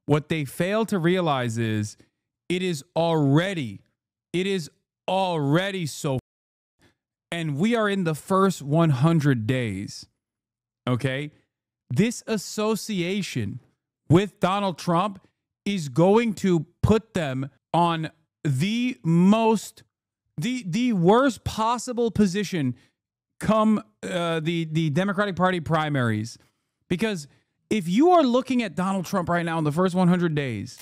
What they fail to realize is it is already so, and we are in the first 100 days. Okay? This association with Donald Trump is going to put them on the worst possible position come the Democratic Party primaries. Because if you are looking at Donald Trump right now in the first 100 days,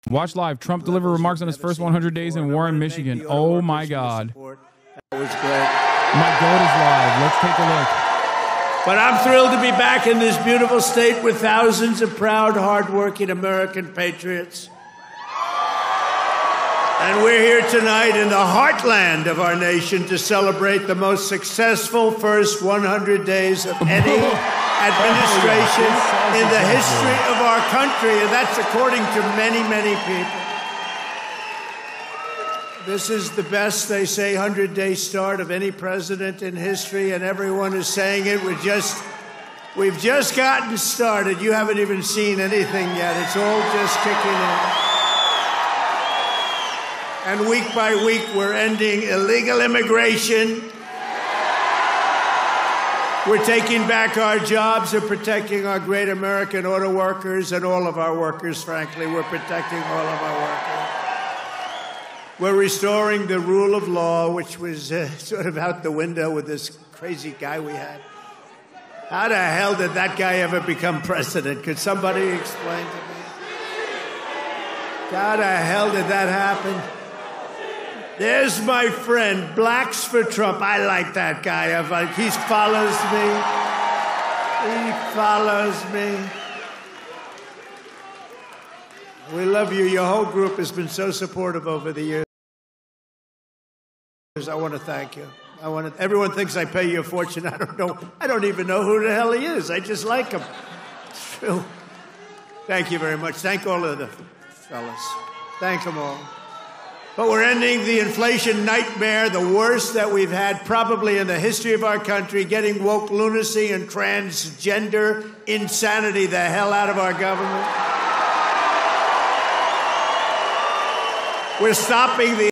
watch live. Trump deliver remarks on his first 100 days in Warren, Michigan. Oh my God. That was great. My goat is live. Let's take a look. But I'm thrilled to be back in this beautiful state with thousands of proud, hardworking American patriots. And we're here tonight in the heartland of our nation to celebrate the most successful first 100 days of any administration in the history of our country. And that's according to many, many people. This is the best, they say, 100-day start of any president in history, and everyone is saying it. We've just gotten started. You haven't even seen anything yet. It's all just kicking in. And week by week, we're ending illegal immigration. We're taking back our jobs and protecting our great American auto workers and all of our workers, frankly. We're protecting all of our workers. We're restoring the rule of law, which was sort of out the window with this crazy guy we had. How the hell did that guy ever become president? Could somebody explain to me? How the hell did that happen? There's my friend, Blacks for Trump. I like that guy. He follows me. He follows me. We love you. Your whole group has been so supportive over the years. I want to thank you. Everyone thinks I pay you a fortune. I don't know. I don't even know who the hell he is. I just like him. It's true. Thank you very much. Thank all of the fellas. Thank them all. But we're ending the inflation nightmare, the worst that we've had probably in the history of our country, getting woke lunacy and transgender insanity the hell out of our government. We're stopping the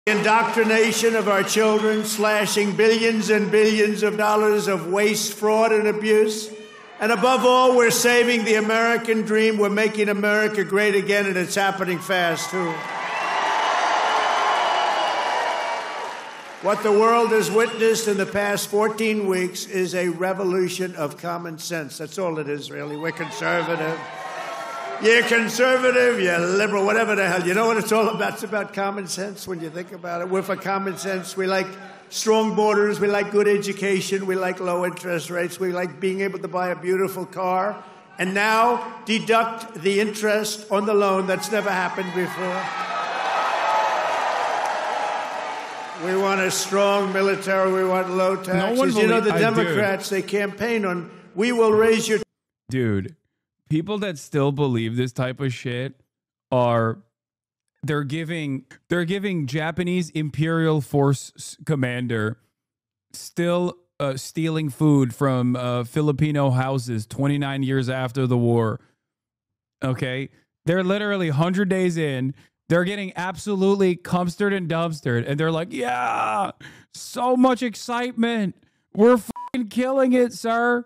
indoctrination of our children, slashing billions and billions of dollars of waste, fraud, and abuse. And above all, we're saving the American dream. We're making America great again, and it's happening fast, too. What the world has witnessed in the past 14 weeks is a revolution of common sense. That's all it is, really. We're conservative. You're conservative, you're liberal, whatever the hell. You know what it's all about? It's about common sense when you think about it. We're for common sense. We like strong borders. We like good education. We like low interest rates. We like being able to buy a beautiful car. And now deduct the interest on the loan. That's never happened before. We want a strong military. We want low taxes. You know, the Democrats, they campaign on, we will raise your... Dude. People that still believe this type of shit they're giving Japanese Imperial Force commander still stealing food from Filipino houses 29 years after the war. Okay? They're literally 100 days in. They're getting absolutely cumstered and dumpstered. And they're like, yeah, so much excitement. We're fucking killing it, sir.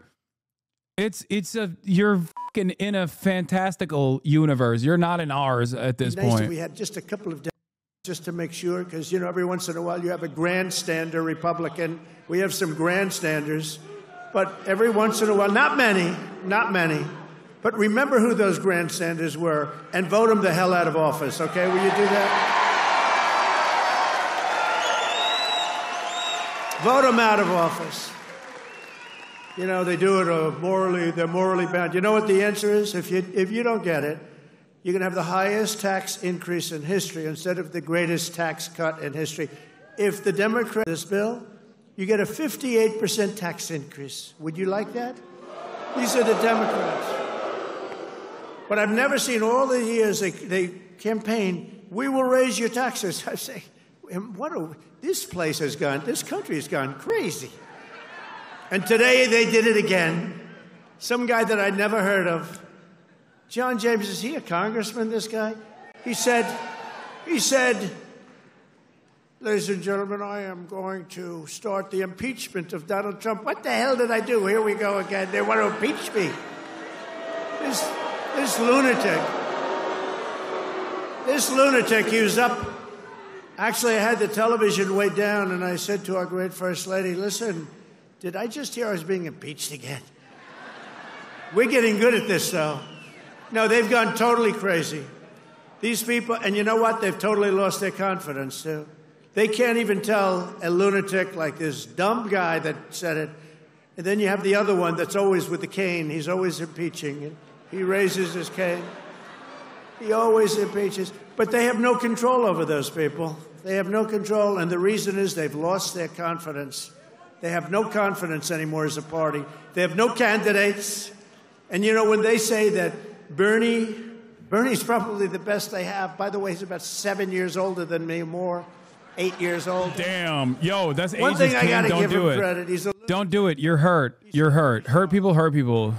You're fucking in a fantastical universe. You're not in ours at this point. We had just a couple of days just to make sure, because, you know, every once in a while you have a grandstander Republican. We have some grandstanders, but every once in a while, not many, but remember who those grandstanders were and vote them the hell out of office, okay? Will you do that? Vote them out of office. You know, they do it they're morally bound. You know what the answer is? If you don't get it, you're going to have the highest tax increase in history instead of the greatest tax cut in history. If the Democrats this bill, you get a 58% tax increase. Would you like that? These are the Democrats. But I've never seen all the years they campaign, we will raise your taxes. I say, this country has gone crazy. And today they did it again. Some guy that I'd never heard of. John James, is he a congressman, this guy? He said, ladies and gentlemen, I am going to start the impeachment of Donald Trump. What the hell did I do? Here we go again. They want to impeach me. This lunatic, he was up. Actually, I had the television way down, and I said to our great First Lady, listen, did I just hear I was being impeached again? We're getting good at this, though. No, they've gone totally crazy. These people, and you know what? They've totally lost their confidence, too. They can't even tell a lunatic like this dumb guy that said it. And then you have the other one that's always with the cane. He's always impeaching. He raises his cane. He always impeaches. But they have no control over those people. They have no control, and the reason is they've lost their confidence. They have no confidence anymore as a party. They have no candidates. And, you know, when they say that Bernie's probably the best they have. By the way, he's about 7 years older than me, more. 8 years old. Damn. Yo, that's one thing I got to give him it. credit. Don't do it. You're hurt. You're hurt. Hurt people hurt people.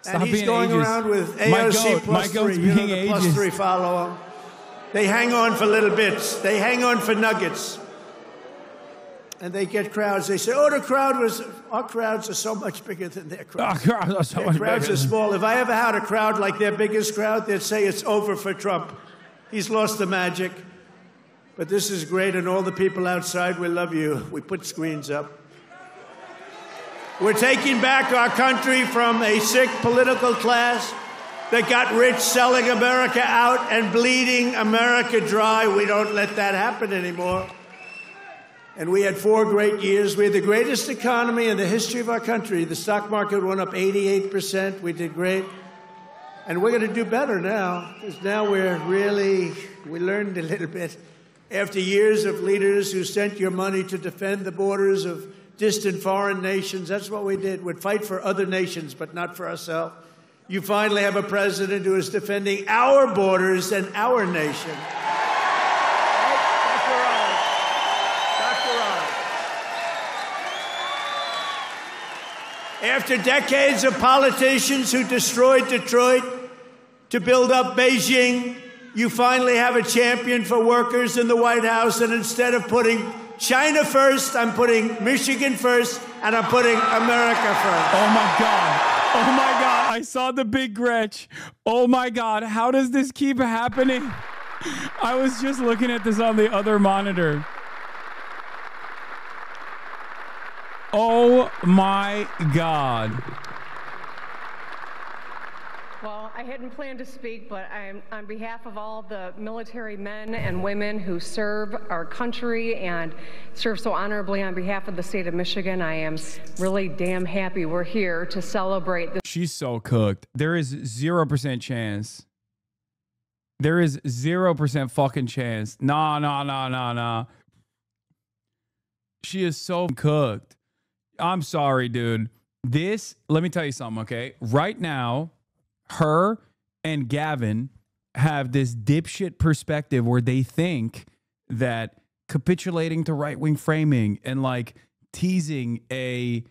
Stop and he's being going ageist. around with AOC plus 3. You know, the plus 3 follow him. They hang on for little bits. They hang on for nuggets. And they get crowds. They say, oh, our crowds are so much bigger than their crowds. Our crowds are so much crowds bigger. are small. If I ever had a crowd like their biggest crowd, they'd say it's over for Trump. He's lost the magic. But this is great, and all the people outside, we love you. We put screens up. We're taking back our country from a sick political class that got rich selling America out and bleeding America dry. We don't let that happen anymore. And we had 4 great years. We had the greatest economy in the history of our country. The stock market went up 88%. We did great. And we're going to do better now, because now we learned a little bit. After years of leaders who sent your money to defend the borders of distant foreign nations, that's what we did. We'd fight for other nations, but not for ourselves. You finally have a president who is defending our borders and our nation. After decades of politicians who destroyed Detroit to build up Beijing, you finally have a champion for workers in the White House, and instead of putting China first, I'm putting Michigan first, and I'm putting America first. Oh, my God. Oh, my God. I saw the big Gretch. Oh, my God. How does this keep happening? I was just looking at this on the other monitor. Oh, my God. Well, I hadn't planned to speak, but I'm on behalf of all the military men and women who serve our country and serve so honorably on behalf of the state of Michigan. I am really damn happy we're here to celebrate this. She's so cooked. There is 0% chance. There is 0% fucking chance. Nah. She is so cooked. I'm sorry, dude. Let me tell you something, okay? Right now, her and Gavin have this dipshit perspective where they think that capitulating to right-wing framing and like teasing a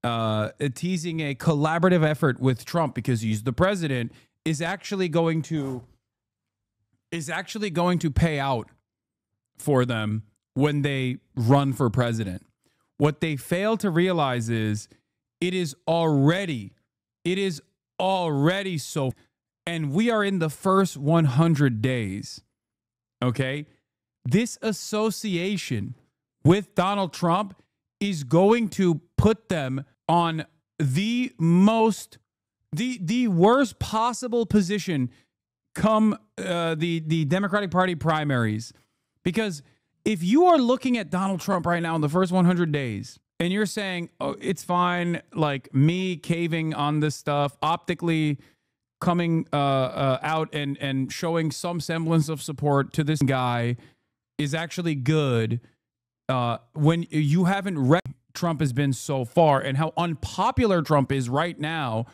collaborative effort with Trump because he's the president is actually going to pay out for them when they run for president. What they fail to realize is it is already so, and we are in the first 100 days, okay? This association with Donald Trump is going to put them on the worst possible position come the Democratic Party primaries. Because if you are looking at Donald Trump right now in the first 100 days, and you're saying, oh, it's fine, like me caving on this stuff, optically coming out and showing some semblance of support to this guy is actually good, when you haven't read Trump has been so far and how unpopular Trump is right now.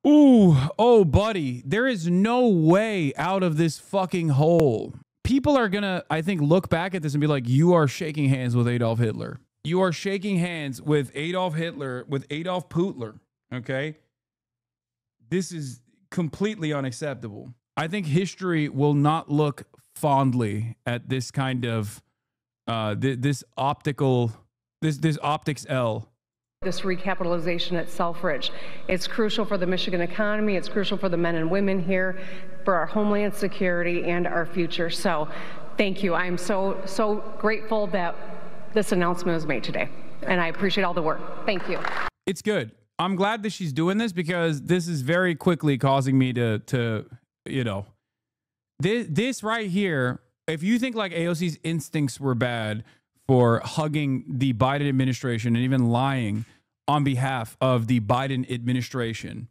Ooh, oh, buddy, there is no way out of this fucking hole. People are gonna, I think, look back at this and be like, you are shaking hands with Adolf Hitler. You are shaking hands with Adolf Hitler, with Adolf Putler, okay? This is completely unacceptable. I think history will not look fondly at this kind of, this optics L. This recapitalization at Selfridge. It's crucial for the Michigan economy. It's crucial for the men and women here, for our homeland security and our future. So thank you. I'm so grateful that this announcement was made today, and I appreciate all the work. Thank you. It's good. I'm glad that she's doing this because this is very quickly causing me to you know, this right here, if you think like AOC's instincts were bad for hugging the Biden administration and even lying on behalf of the Biden administration,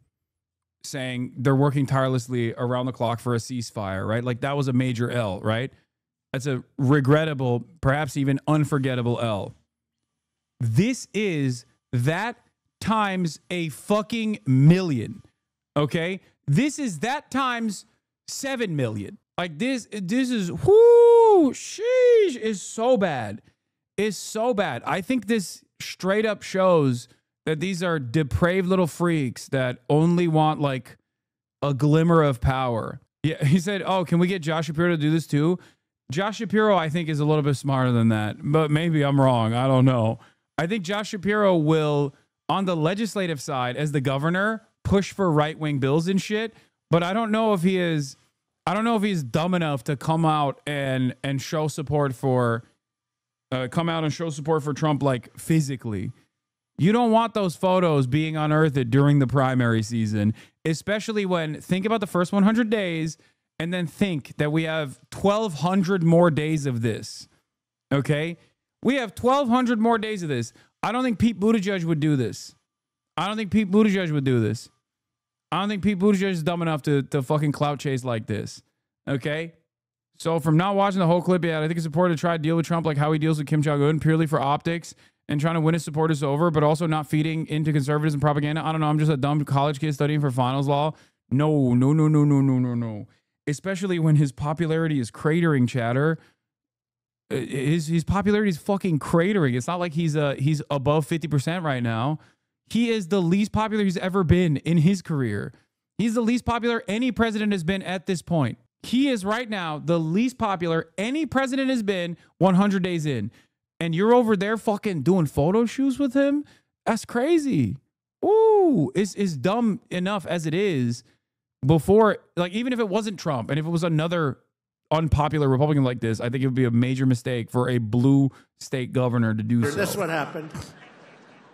saying they're working tirelessly around the clock for a ceasefire, right? Like that was a major L, right? That's a regrettable, perhaps even unforgettable L. This is that times a fucking million, okay? This is that times 7 million. Like this is, whoo, sheesh, is so bad. It's so bad. I think this straight up shows that these are depraved little freaks that only want like a glimmer of power. Yeah, he said, oh, can we get Josh Shapiro to do this too? Josh Shapiro, I think, is a little bit smarter than that, but maybe I'm wrong. I don't know. I think Josh Shapiro will, on the legislative side, as the governor, push for right-wing bills and shit, but I don't know if he is, I don't know if he's dumb enough to come out and show support for, Trump, like, physically. You don't want those photos being unearthed during the primary season, especially when, think about the first 100 days, and then think that we have 1,200 more days of this, okay? We have 1,200 more days of this. I don't think Pete Buttigieg would do this. I don't think Pete Buttigieg would do this. I don't think Pete Buttigieg is dumb enough to fucking clout chase like this, okay? So from not watching the whole clip yet, I think it's important to try to deal with Trump like how he deals with Kim Jong-un, purely for optics and trying to win his supporters over, but also not feeding into conservatives and propaganda. I don't know. I'm just a dumb college kid studying for finals law. No. Especially when his popularity is cratering, chatter. His popularity is fucking cratering. It's not like he's above 50% right now. He is the least popular he's ever been in his career. He's the least popular any president has been at this point. He is right now the least popular any president has been 100 days in. And you're over there fucking doing photo shoots with him? That's crazy. Ooh, it's dumb enough as it is. Before, like, even if it wasn't Trump and if it was another unpopular Republican like this, I think it would be a major mistake for a blue state governor to do so. That's what happened.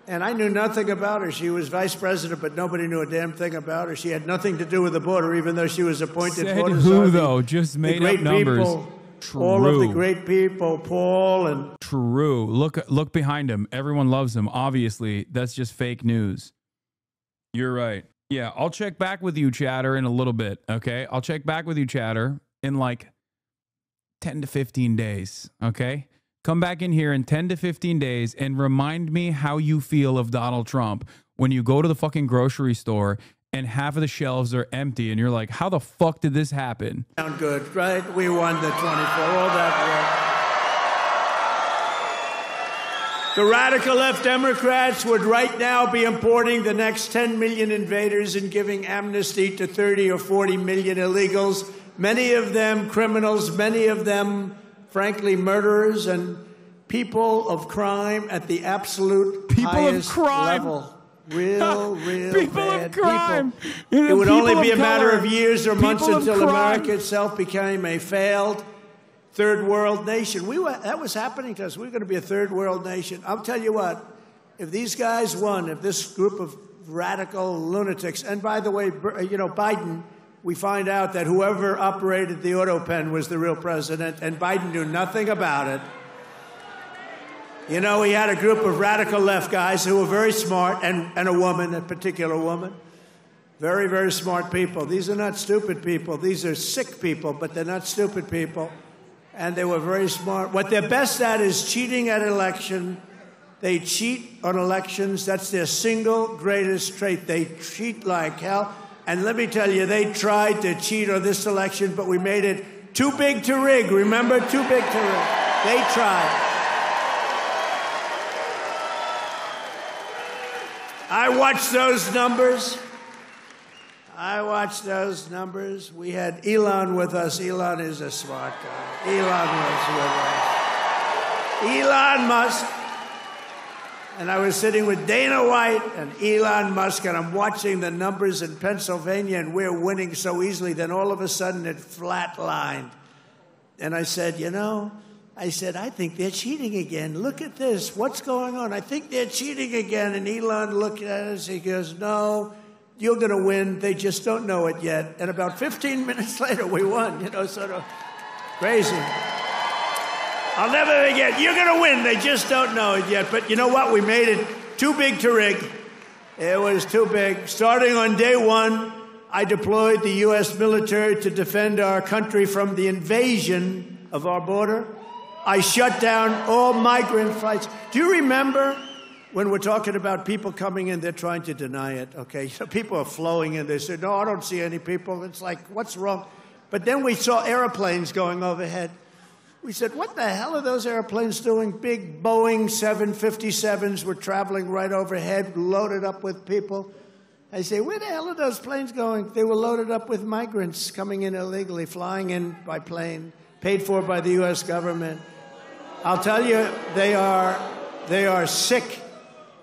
And I knew nothing about her. She was vice president, but nobody knew a damn thing about her. She had nothing to do with the border, even though she was appointed. Said who, though? Just made up numbers. True. All of the great people, Paul and... True. Look behind him. Everyone loves him. Obviously, that's just fake news. You're right. Yeah, I'll check back with you, chatter, in a little bit, okay? I'll check back with you, chatter, in like 10 to 15 days, okay? Come back in here in 10 to 15 days and remind me how you feel of Donald Trump when you go to the fucking grocery store and half of the shelves are empty and you're like, how the fuck did this happen? Sound good, right? We won the 24, all that work. The radical left Democrats would right now be importing the next 10 million invaders and giving amnesty to 30 or 40 million illegals, many of them criminals, many of them, frankly, murderers and people of crime at the absolute highest level. Real people bad of crime. people. It would only be a matter of years or months until America itself became a failed third world nation. That was happening to us. We were going to be a third world nation. I'll tell you what, if these guys won, if this group of radical lunatics, and by the way, you know, Biden, we find out that whoever operated the auto pen was the real president, and Biden knew nothing about it. You know, he had a group of radical left guys who were very smart, and a woman, a particular woman. Very, very smart people. These are not stupid people. These are sick people, but they're not stupid people. And they were very smart. What they're best at is cheating at election. They cheat on elections. That's their single greatest trait. They cheat like hell. And let me tell you, they tried to cheat on this election, but we made it too big to rig. Remember? Too big to rig. They tried. I watched those numbers. I watched those numbers. We had Elon with us. Elon is a smart guy. Elon was with us. Elon Musk. And I was sitting with Dana White and Elon Musk, and I'm watching the numbers in Pennsylvania, and we're winning so easily. Then all of a sudden it flatlined. And I said, I think they're cheating again. Look at this. What's going on? I think they're cheating again. And Elon looked at us. He goes, no, you're going to win. They just don't know it yet. And about 15 minutes later, we won, sort of crazy. I'll never forget. You're going to win. They just don't know it yet. But you know what? We made it too big to rig. It was too big. Starting on day one, I deployed the U.S. military to defend our country from the invasion of our border. I shut down all migrant flights. Do you remember when we're talking about people coming in, they're trying to deny it, okay? People are flowing in. They say, no, I don't see any people. It's like, what's wrong? But then we saw airplanes going overhead. We said, what the hell are those airplanes doing? Big Boeing 757s were traveling right overhead, loaded up with people. I say, where the hell are those planes going? They were loaded up with migrants coming in illegally, flying in by plane, paid for by the U.S. government. I'll tell you, they are sick.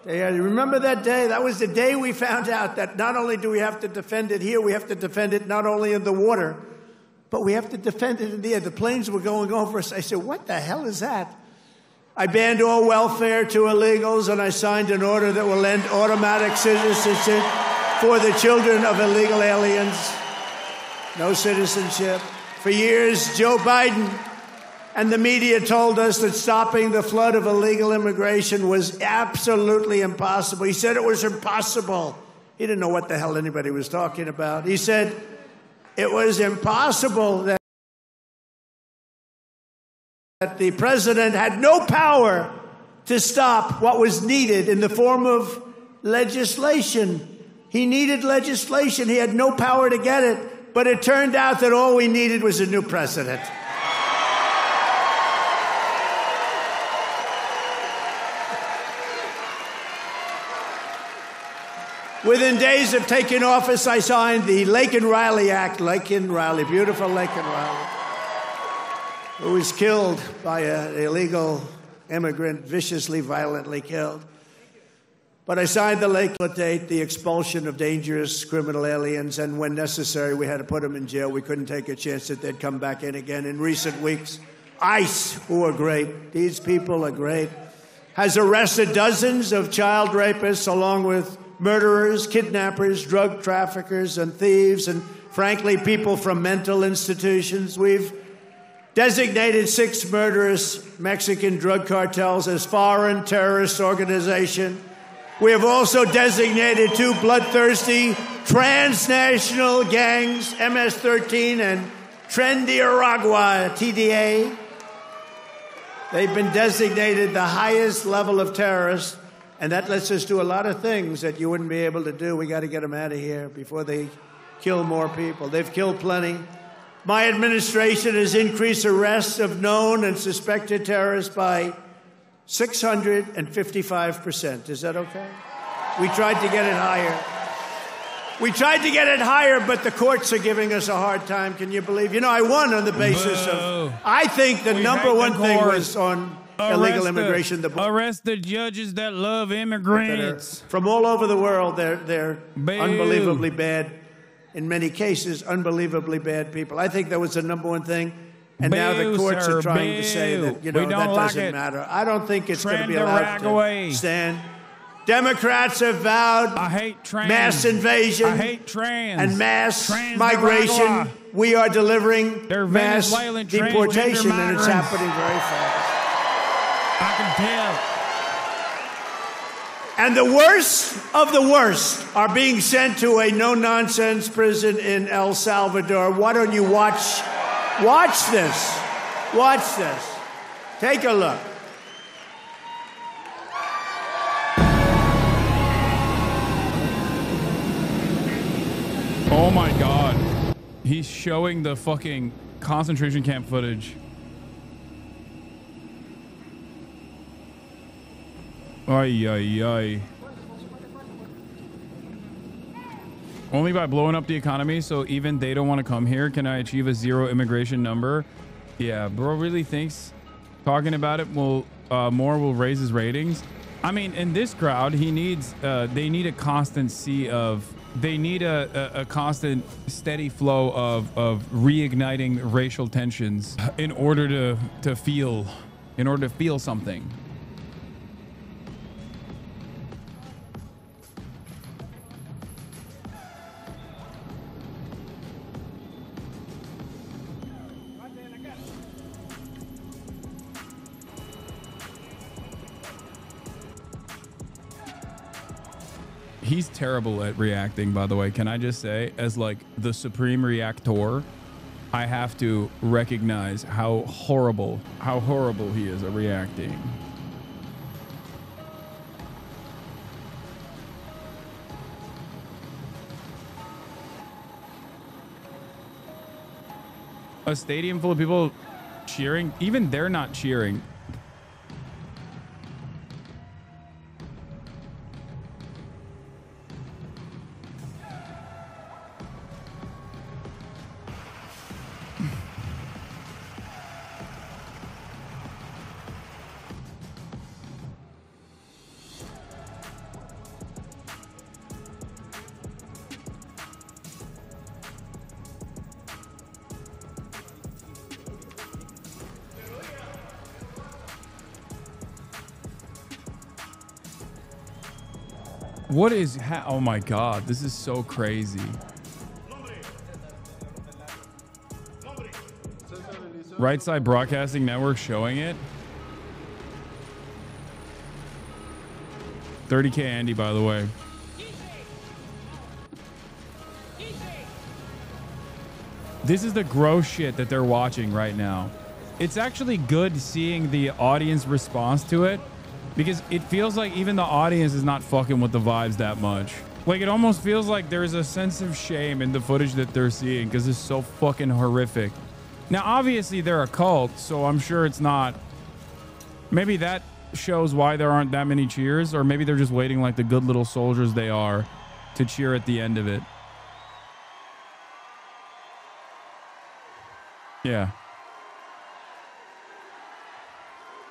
Remember that day? That was the day we found out that not only do we have to defend it here, we have to defend it not only in the water, but we have to defend it in the air. The planes were going over us. I said, what the hell is that? I banned all welfare to illegals, and I signed an order that will end automatic citizenship for the children of illegal aliens. No citizenship. For years, Joe Biden and the media told us that stopping the flood of illegal immigration was absolutely impossible. He said it was impossible. He didn't know what the hell anybody was talking about. He said it was impossible, that the president had no power to stop what was needed in the form of legislation. He needed legislation. He had no power to get it. But it turned out that all we needed was a new president. Within days of taking office, I signed the Laken-Riley Act. Laken-Riley, beautiful Laken-Riley, who was killed by an illegal immigrant, viciously, violently killed. But I signed the Laken-Riley, the expulsion of dangerous criminal aliens, and when necessary, we had to put them in jail. We couldn't take a chance that they'd come back in again. In recent weeks, ICE, who are great, these people are great, has arrested dozens of child rapists along with murderers, kidnappers, drug traffickers, and thieves, and frankly, people from mental institutions. We've designated 6 murderous Mexican drug cartels as foreign terrorist organizations. We have also designated 2 bloodthirsty transnational gangs, MS-13 and Trendiaragua, TDA. They've been designated the highest level of terrorists. And that lets us do a lot of things that you wouldn't be able to do. We got to get them out of here before they kill more people. They've killed plenty. My administration has increased arrests of known and suspected terrorists by 655%. Is that okay? We tried to get it higher. But the courts are giving us a hard time. Can you believe? I won on the basis of, I think the number one thing was on illegal immigration. Arrest the judges that love immigrants. From all over the world, they're unbelievably bad. In many cases, unbelievably bad people. I think that was the number one thing. And now the courts are trying to say that, that doesn't matter. I don't think it's going to be allowed to stand. Democrats have vowed mass invasion and mass migration. We are delivering mass deportation, and it's happening very fast. I can tell. And the worst of the worst are being sent to a no-nonsense prison in El Salvador. Why don't you watch this? Watch this. Take a look. Oh my God. He's showing the fucking concentration camp footage. Ay, ay, ay. Only by blowing up the economy, so even they don't want to come here, can I achieve a zero immigration number? Yeah, bro really thinks talking about it will more will raise his ratings. I mean, in this crowd, he needs they need a constant sea of they need a constant steady flow of reigniting racial tensions in order to feel something. He's terrible at reacting, by the way. Can I just say, as like the supreme reactor, I have to recognize how horrible he is at reacting. A stadium full of people cheering, even they're not cheering. What is oh my god, this is so crazy. Right Side Broadcasting Network showing it. 30K Andy, by the way. This is the gross shit that they're watching right now. It's actually good seeing the audience response to it, because it feels like even the audience is not fucking with the vibes that much. Like, it almost feels like there's a sense of shame in the footage that they're seeing because it's so fucking horrific. Now, obviously, they're a cult, so I'm sure it's not... Maybe that shows why there aren't that many cheers, or maybe they're just waiting like the good little soldiers they are to cheer at the end of it. Yeah.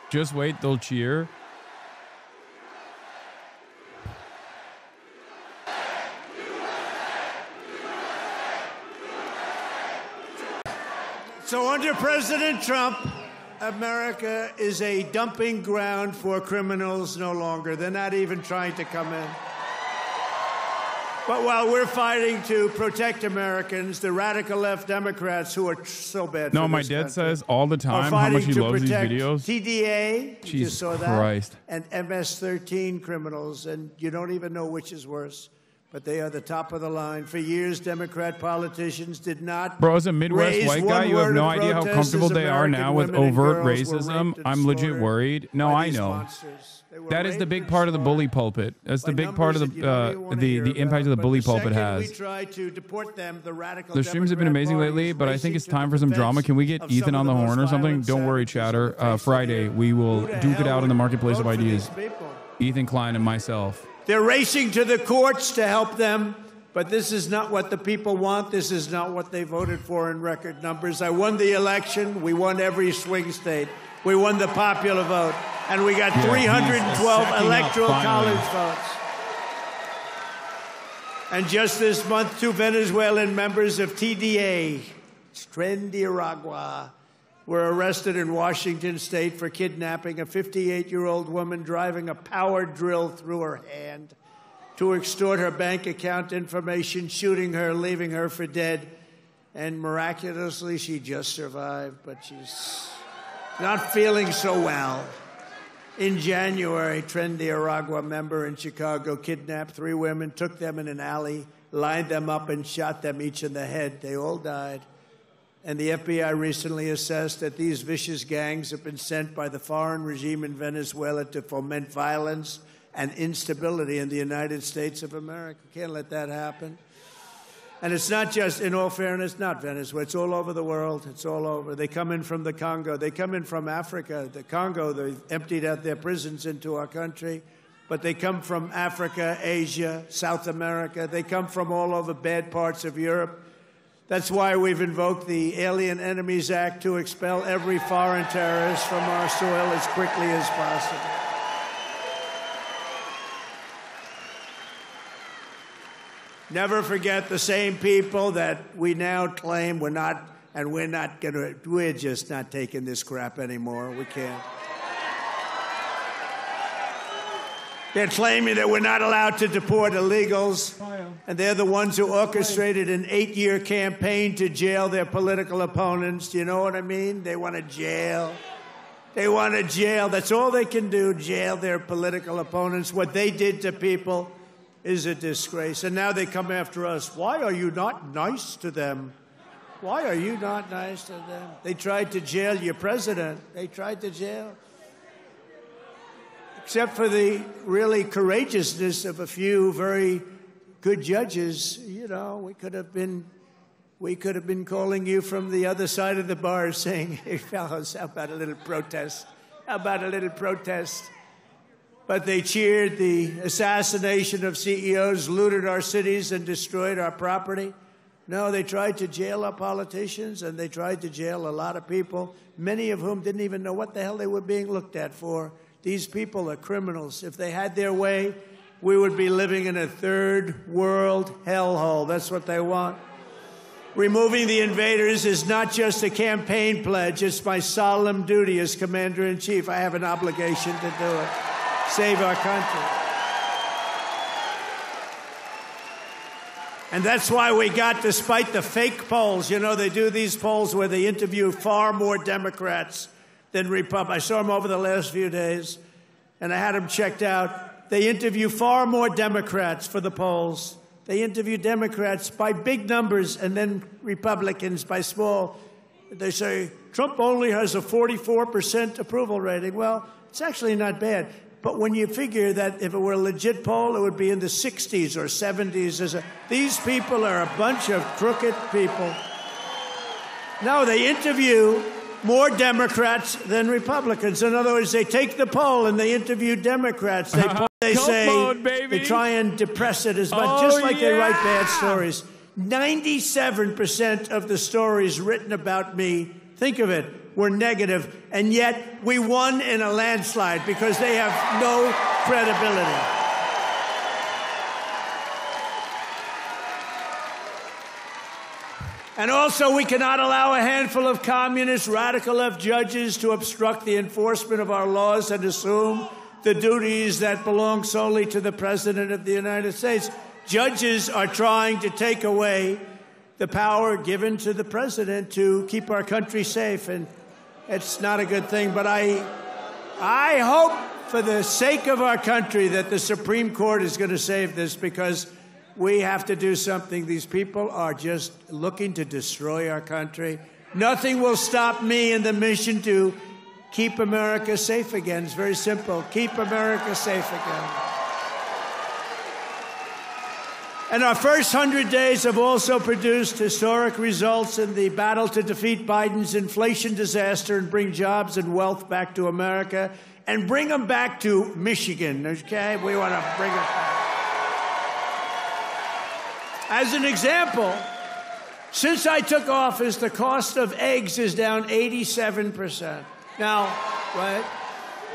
Just wait, they'll cheer. So under President Trump, America is a dumping ground for criminals no longer. They're not even trying to come in. But while we're fighting to protect Americans, the radical left Democrats who are so bad No, for my this dad country says all the time how much he loves these videos. TDA, you just saw that, Christ. and MS-13 criminals, and you don't even know which is worse. But they are the top of the line. For years, Democrat politicians did not. Bro, as a Midwest white guy, you have no idea how comfortable they are now with overt racism. I'm legit worried. No, I know. That is the big part of the bully pulpit. That's the big part of the impact of the bully pulpit has. The streams have been amazing lately, but I think it's time for some drama. Can we get Ethan on the horn or something? Don't worry, chatter. Friday, we will duke it out in the marketplace of ideas. Ethan Klein and myself. They're racing to the courts to help them, but this is not what the people want. This is not what they voted for in record numbers. I won the election. We won every swing state. We won the popular vote. And we got 312 electoral college votes. And just this month, 2 Venezuelan members of TDA, Tren de Aragua, were arrested in Washington state for kidnapping a 58-year-old woman driving a power drill through her hand to extort her bank account information, shooting her, leaving her for dead. And miraculously, she just survived, but she's not feeling so well. In January, Tren de Aragua member in Chicago kidnapped 3 women, took them in an alley, lined them up, and shot them each in the head. They all died. And the FBI recently assessed that these vicious gangs have been sent by the foreign regime in Venezuela to foment violence and instability in the United States of America. Can't let that happen. And it's not just, in all fairness, not Venezuela. It's all over the world. It's all over. They come in from the Congo. They come in from Africa. The Congo, they emptied out their prisons into our country. but they come from Africa, Asia, South America. They come from all over bad parts of Europe. That's why we've invoked the Alien Enemies Act to expel every foreign terrorist from our soil as quickly as possible. Never forget the same people that we now claim we're just not taking this crap anymore. We can't. They're claiming that we're not allowed to deport illegals, and they're the ones who orchestrated an 8-year campaign to jail their political opponents. Do you know what I mean? They want to jail. They want to jail. That's all they can do, jail their political opponents. What they did to people is a disgrace. And now they come after us. Why are you not nice to them? Why are you not nice to them? They tried to jail your president. They tried to jail. Except for the really courageousness of a few very good judges, you know, we could have been calling you from the other side of the bar saying, hey, fellows, how about a little protest? How about a little protest? But they cheered the assassination of CEOs, looted our cities, and destroyed our property. No, they tried to jail our politicians, and they tried to jail a lot of people, many of whom didn't even know what the hell they were being looked at for. These people are criminals. If they had their way, we would be living in a third world hellhole. That's what they want. Removing the invaders is not just a campaign pledge. It's my solemn duty as Commander-in-Chief. I have an obligation to do it. Save our country. And that's why we got, despite the fake polls, you know, they do these polls where they interview far more Democrats than Republicans. I saw them over the last few days, and I had them checked out. They interview far more Democrats for the polls. They interview Democrats by big numbers and then Republicans by small. They say, Trump only has a 44% approval rating. Well, it's actually not bad. But when you figure that if it were a legit poll, it would be in the 60s or 70s. These people are a bunch of crooked people. No, they interview more Democrats than Republicans. In other words, they take the poll and they interview Democrats. They try and depress it as much, just like they write bad stories. 97% of the stories written about me, think of it, were negative, and yet we won in a landslide because they have no credibility. And also, we cannot allow a handful of communist radical left judges to obstruct the enforcement of our laws and assume the duties that belong solely to the President of the United States. Judges are trying to take away the power given to the President to keep our country safe, and it's not a good thing. But I hope, for the sake of our country, that the Supreme Court is going to save this, because we have to do something. These people are just looking to destroy our country. Nothing will stop me in the mission to keep America safe again. It's very simple. Keep America safe again. And our first 100 days have also produced historic results in the battle to defeat Biden's inflation disaster and bring jobs and wealth back to America and bring them back to Michigan, okay? We want to bring it back. As an example, since I took office, the cost of eggs is down 87%. Now, right?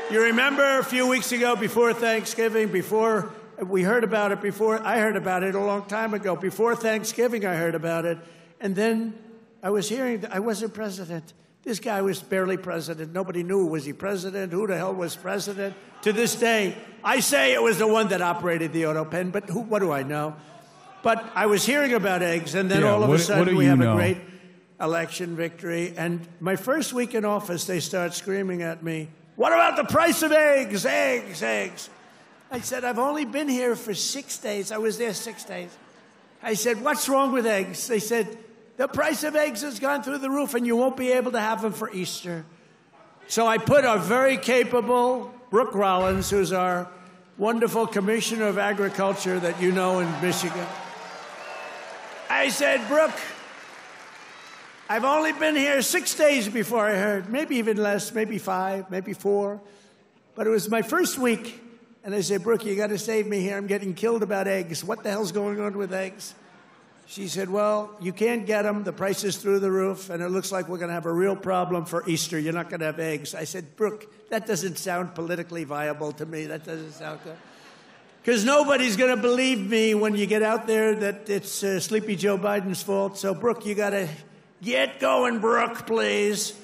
You remember a few weeks ago, before Thanksgiving, we heard about it I heard about it a long time ago. Before Thanksgiving, I heard about it. And then I was hearing that I wasn't president. This guy was barely president. Nobody knew, was he president? Who the hell was president? To this day, I say it was the one that operated the auto pen, but what do I know? But I was hearing about eggs, and then all of a sudden we have a great election victory. And my first week in office, they start screaming at me, what about the price of eggs? Eggs, eggs. I said, I've only been here for 6 days. I was there 6 days. I said, what's wrong with eggs? They said, the price of eggs has gone through the roof, and you won't be able to have them for Easter. So I put a very capable Brooke Rollins, who's our wonderful Commissioner of Agriculture that you know in Michigan. I said, Brooke, I've only been here 6 days before I heard, maybe even less, maybe 5, maybe 4. But it was my first week, And I said, Brooke, you got to save me here. I'm getting killed about eggs. What the hell's going on with eggs? She said, well, you can't get them. The price is through the roof, and it looks like we're going to have a real problem for Easter. You're not going to have eggs. I said, Brooke, that doesn't sound politically viable to me. That doesn't sound good. Because nobody's going to believe me when you get out there that it's Sleepy Joe Biden's fault. So, Brooke, you got to get going, Brooke, please.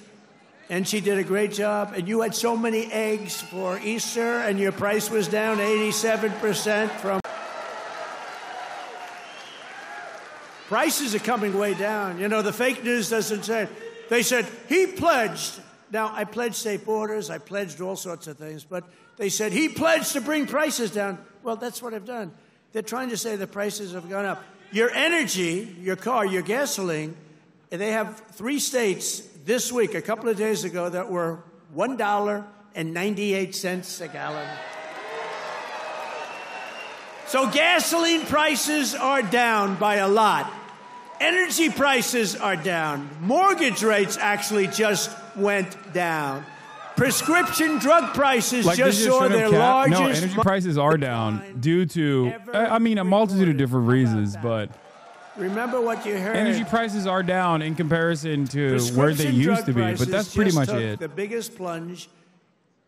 And she did a great job. And you had so many eggs for Easter, and your price was down 87% from... Prices are coming way down. You know, the fake news doesn't say it. They said, he pledged. Now, I pledged safe borders. I pledged all sorts of things. But they said, he pledged to bring prices down. Well, that's what I've done. They're trying to say the prices have gone up. Your energy, your car, your gasoline, they have 3 states this week, a couple of days ago, that were $1.98 a gallon. So gasoline prices are down by a lot. Energy prices are down. Mortgage rates actually just went down. Prescription drug prices just saw their largest... No, energy prices are down due to, I mean, a multitude of different reasons, but... Remember what you heard. Energy prices are down in comparison to where they used to be, but that's pretty much it. The biggest plunge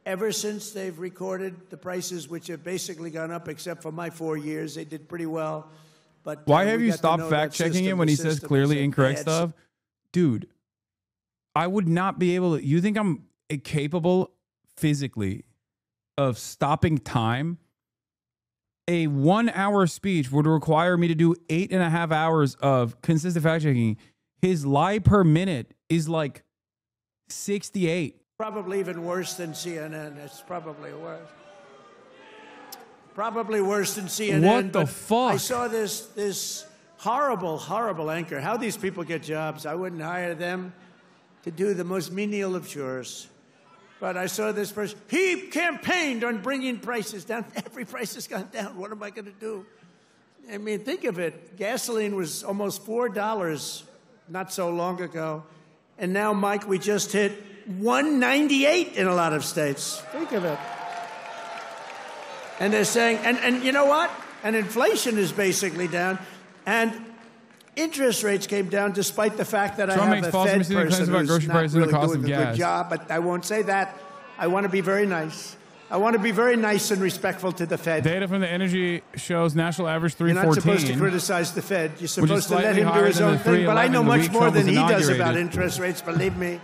ever since they've recorded the prices, which have basically gone up, except for my 4 years. They did pretty well. But why have you stopped fact-checking it when he says clearly incorrect stuff? Dude, I would not be able to... You think I'm capable physically of stopping time? A 1-hour speech would require me to do 8.5 hours of consistent fact-checking. His lie per minute is like 68. Probably even worse than CNN. It's probably worse. Probably worse than CNN. What the fuck? I saw this horrible, horrible anchor. How these people get jobs. I wouldn't hire them to do the most menial of chores. But I saw this person. He campaigned on bringing prices down. Every price has gone down. What am I going to do? I mean, think of it. Gasoline was almost $4 not so long ago. And now, Mike, we just hit $1.98 in a lot of states. Think of it. And they're saying, and you know what? And inflation is basically down. And interest rates came down despite the fact that Trump I have a Fed person about grocery prices really and the cost doing of a gas. good job, but I won't say that. I want to be very nice. I want to be very nice and respectful to the Fed. Data from the energy shows national average 314. You're not supposed to criticize the Fed. You're supposed to let him do higher his than own the thing. But I know 311 the much week more Trump than was he does inaugurated. about interest rates, believe me.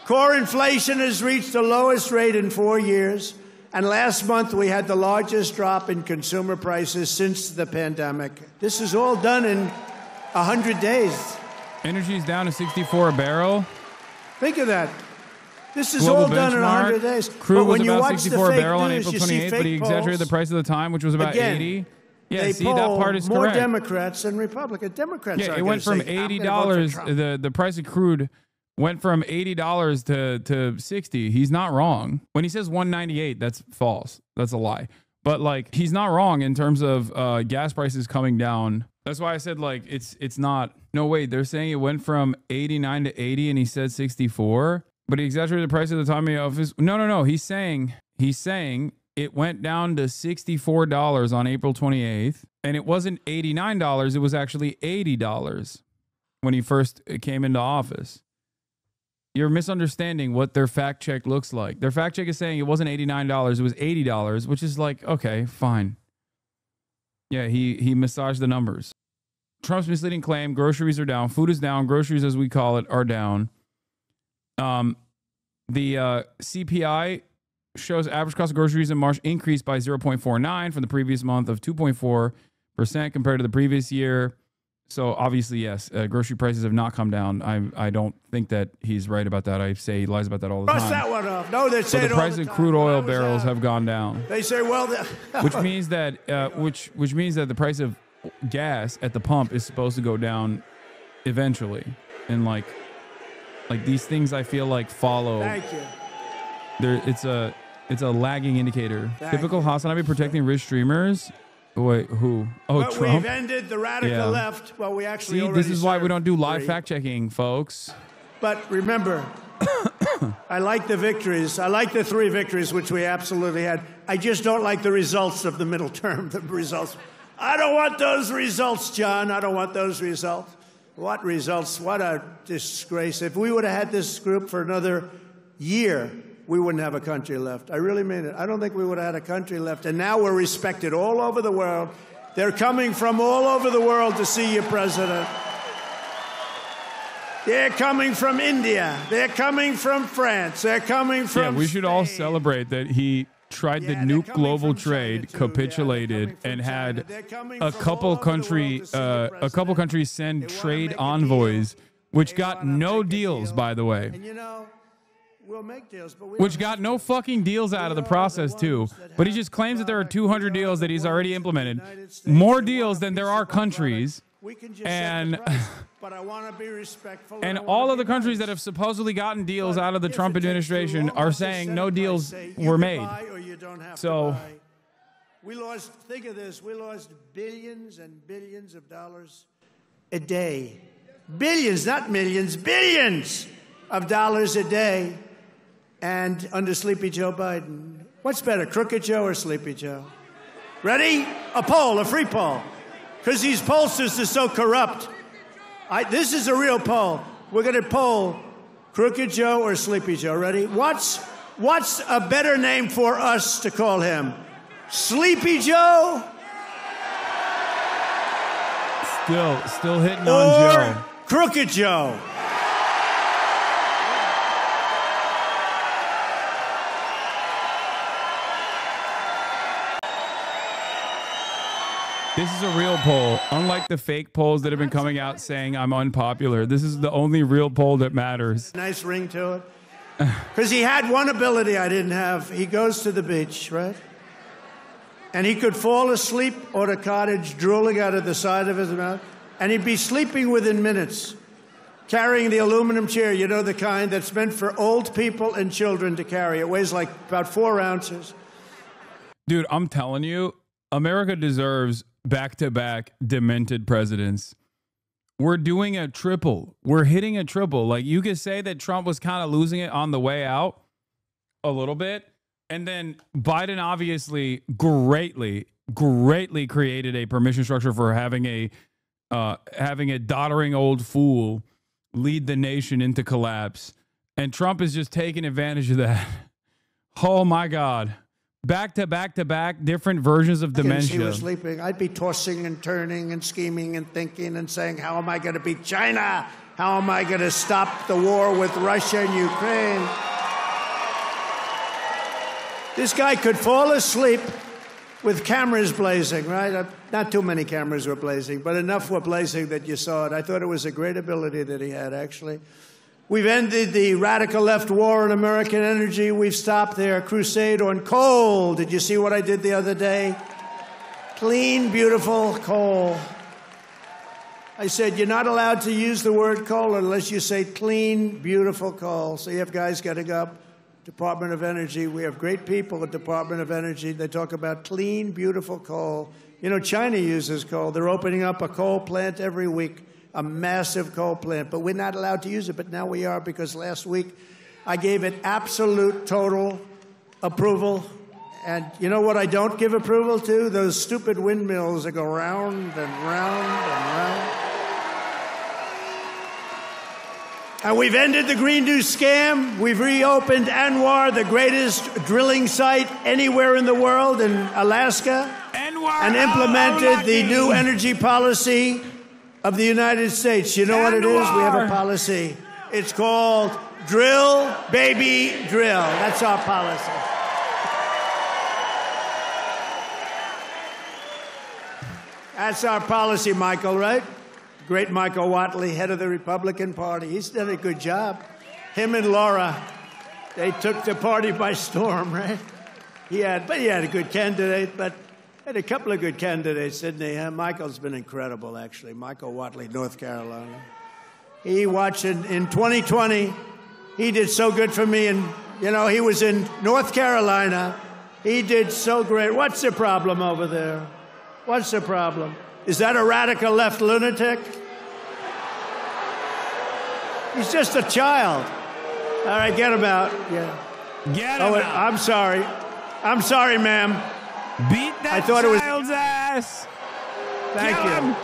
Core inflation has reached the lowest rate in 4 years. And last month, we had the largest drop in consumer prices since the pandemic. This is all done in 100 days. Energy is down to 64 a barrel. Think of that. This is Global all done in benchmark. 100 days. Crude But was when you about watch 64 the a fake barrel on news, April you see 28th, but he fake exaggerated the polls. price of the time, which was about Again, 80. Yeah, they see, that poll part is more correct. Democrats than Republicans. Democrats Yeah, aren't it went gonna from say, "I'm gonna vote $80. for Trump." The price of crude went from $80 to 60. He's not wrong. When he says 198, that's false. That's a lie. But like, he's not wrong in terms of gas prices coming down. That's why I said like it's not. No, wait, they're saying it went from 89 to 80, and he said 64. But he exaggerated the price at the time of his. No. He's saying it went down to $64 on April 28th, and it wasn't $89. It was actually $80 when he first came into office. You're misunderstanding what their fact check looks like. Their fact check is saying it wasn't $89, it was $80, which is like, okay, fine. Yeah, he massaged the numbers. Trump's misleading claim, groceries are down, food is down, groceries as we call it are down. The CPI shows average cost of groceries in March increased by 0.49 from the previous month of 2.4% compared to the previous year. So obviously, yes, grocery prices have not come down. I don't think that he's right about that. I say he lies about that all the time. Cross that one off. No, they say But the price of crude oil barrels have gone down. They say, well, which means that which means that the price of gas at the pump is supposed to go down eventually, and like these things I feel like follow. Thank you. It's a lagging indicator. Typical you. HasanAbi protecting rich streamers. Wait, who? Oh, but Trump. we've ended the radical left. Well, we actually See, already this is why we don't do live three. fact checking, folks. But remember, I like the victories. I like the 3 victories, which we absolutely had. I just don't like the results of the middle term, the results. I don't want those results, John. I don't want those results. What results? What a disgrace. If we would have had this group for another year, we wouldn't have a country left. I really mean it. I don't think we would have had a country left. And now we're respected all over the world. They're coming from all over the world to see you, President. They're coming from India. They're coming from France. They're coming from Yeah, we should all Spain. celebrate that he tried to nuke global trade, capitulated, and had a couple countries send trade envoys, which got no deals, by the way. And you know, we'll make deals, but which got no fucking deals out of the process, too. But he just claims that there are 200 deals that he's already implemented. More deals than there are countries. And but I want to be respectful. and all of the countries that have supposedly gotten deals out of the Trump administration are saying no deals were made. So we lost, think of this, we lost billions and billions of dollars a day. Billions, not millions, billions of dollars a day. And under Sleepy Joe Biden. What's better, Crooked Joe or Sleepy Joe? Ready? A poll, a free poll. Because these pollsters are so corrupt. This is a real poll. We're going to poll Crooked Joe or Sleepy Joe. Ready? What's a better name for us to call him? Sleepy Joe? Still hitting on Joe. Crooked Joe? This is a real poll. Unlike the fake polls that have been coming out saying I'm unpopular, this is the only real poll that matters. Nice ring to it. Because he had one ability I didn't have. He goes to the beach, right? And he could fall asleep on a cottage drooling out of the side of his mouth. And he'd be sleeping within minutes, carrying the aluminum chair, you know, the kind that's meant for old people and children to carry. It weighs like about 4 ounces. Dude, I'm telling you, America deserves back-to-back demented presidents. We're doing a triple. We're hitting a triple. Like, you could say that Trump was kind of losing it on the way out a little bit. And then Biden obviously greatly created a permission structure for having a doddering old fool lead the nation into collapse. And Trump is just taking advantage of that. Oh, my God. Back to back to back, different versions of dementia. He was sleeping. I'd be tossing and turning and scheming and thinking and saying, how am I going to beat China? How am I going to stop the war with Russia and Ukraine? This guy could fall asleep with cameras blazing, right? Not too many cameras were blazing, but enough were blazing that you saw it. I thought it was a great ability that he had, actually. We've ended the radical left war on American energy. We've stopped their crusade on coal. Did you see what I did the other day? Clean, beautiful coal. I said, you're not allowed to use the word coal unless you say clean, beautiful coal. So you have guys getting up, Department of Energy. We have great people at Department of Energy. They talk about clean, beautiful coal. You know, China uses coal. They're opening up a coal plant every week. A massive coal plant, but we're not allowed to use it. But now we are, because last week I gave it absolute, total approval. And you know what I don't give approval to? Those stupid windmills that go round and round and round. And we've ended the Green New Scam. We've reopened ANWR, the greatest drilling site anywhere in the world, in Alaska. ANWR, and implemented the new energy policy of the United States. You know what it is? We have a policy. It's called Drill, Baby, Drill. That's our policy. That's our policy, Michael, right? Great Michael Whatley, head of the Republican Party. He's done a good job. Him and Laura, they took the party by storm, right? He had a good candidate, but had a couple of good candidates, didn't he? Michael's been incredible, actually. Michael Whatley, North Carolina. He watched in 2020. He did so good for me. And, you know, he was in North Carolina. He did so great. What's the problem over there? What's the problem? Is that a radical left lunatic? He's just a child. All right, get him out. Yeah. Get him out. I'm sorry. I'm sorry, ma'am. Beat that child's ass. Thank you.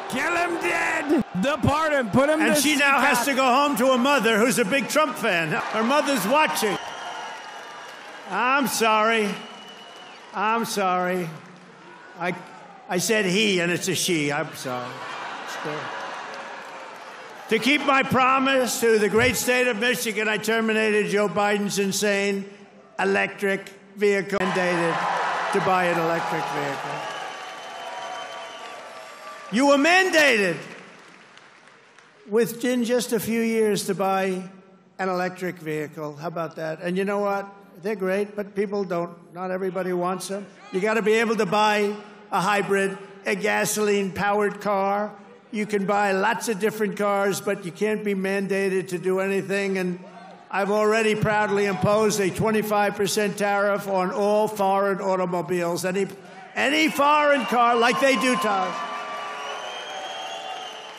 Kill him dead. Depart him. Put him. And she now has to go home to her mother, who's a big Trump fan. Her mother's watching. I'm sorry. I'm sorry. I said he, and it's a she. I'm sorry. To keep my promise to the great state of Michigan, I terminated Joe Biden's insane electric vehicle mandated to buy an electric vehicle. You were mandated within just a few years to buy an electric vehicle. How about that? And you know what? They're great, but people don't. Not everybody wants them. You got to be able to buy a hybrid, a gasoline-powered car. You can buy lots of different cars, but you can't be mandated to do anything. And I've already proudly imposed a 25% tariff on all foreign automobiles, any foreign car, like they do to us.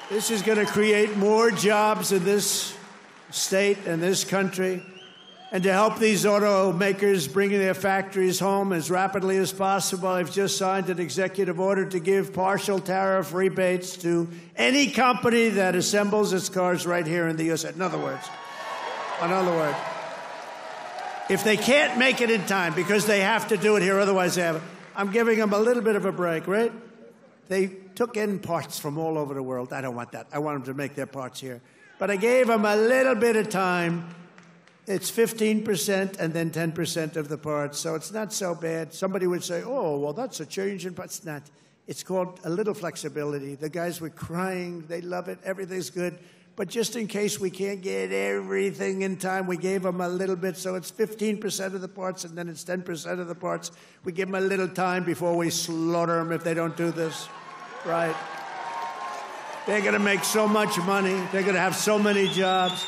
This is going to create more jobs in this state and this country. And to help these automakers bring their factories home as rapidly as possible, I've just signed an executive order to give partial tariff rebates to any company that assembles its cars right here in the U.S. In other words, if they can't make it in time because they have to do it here, otherwise they haven't, I'm giving them a little bit of a break, right? They took in parts from all over the world. I don't want that. I want them to make their parts here. But I gave them a little bit of time. It's 15% and then 10% of the parts, so it's not so bad. Somebody would say, oh, well, that's a change in parts. It's not. It's called a little flexibility. The guys were crying. They love it. Everything's good. But just in case we can't get everything in time, we gave them a little bit. So it's 15% of the parts, and then it's 10% of the parts. We give them a little time before we slaughter them if they don't do this. Right. They're going to make so much money. They're going to have so many jobs.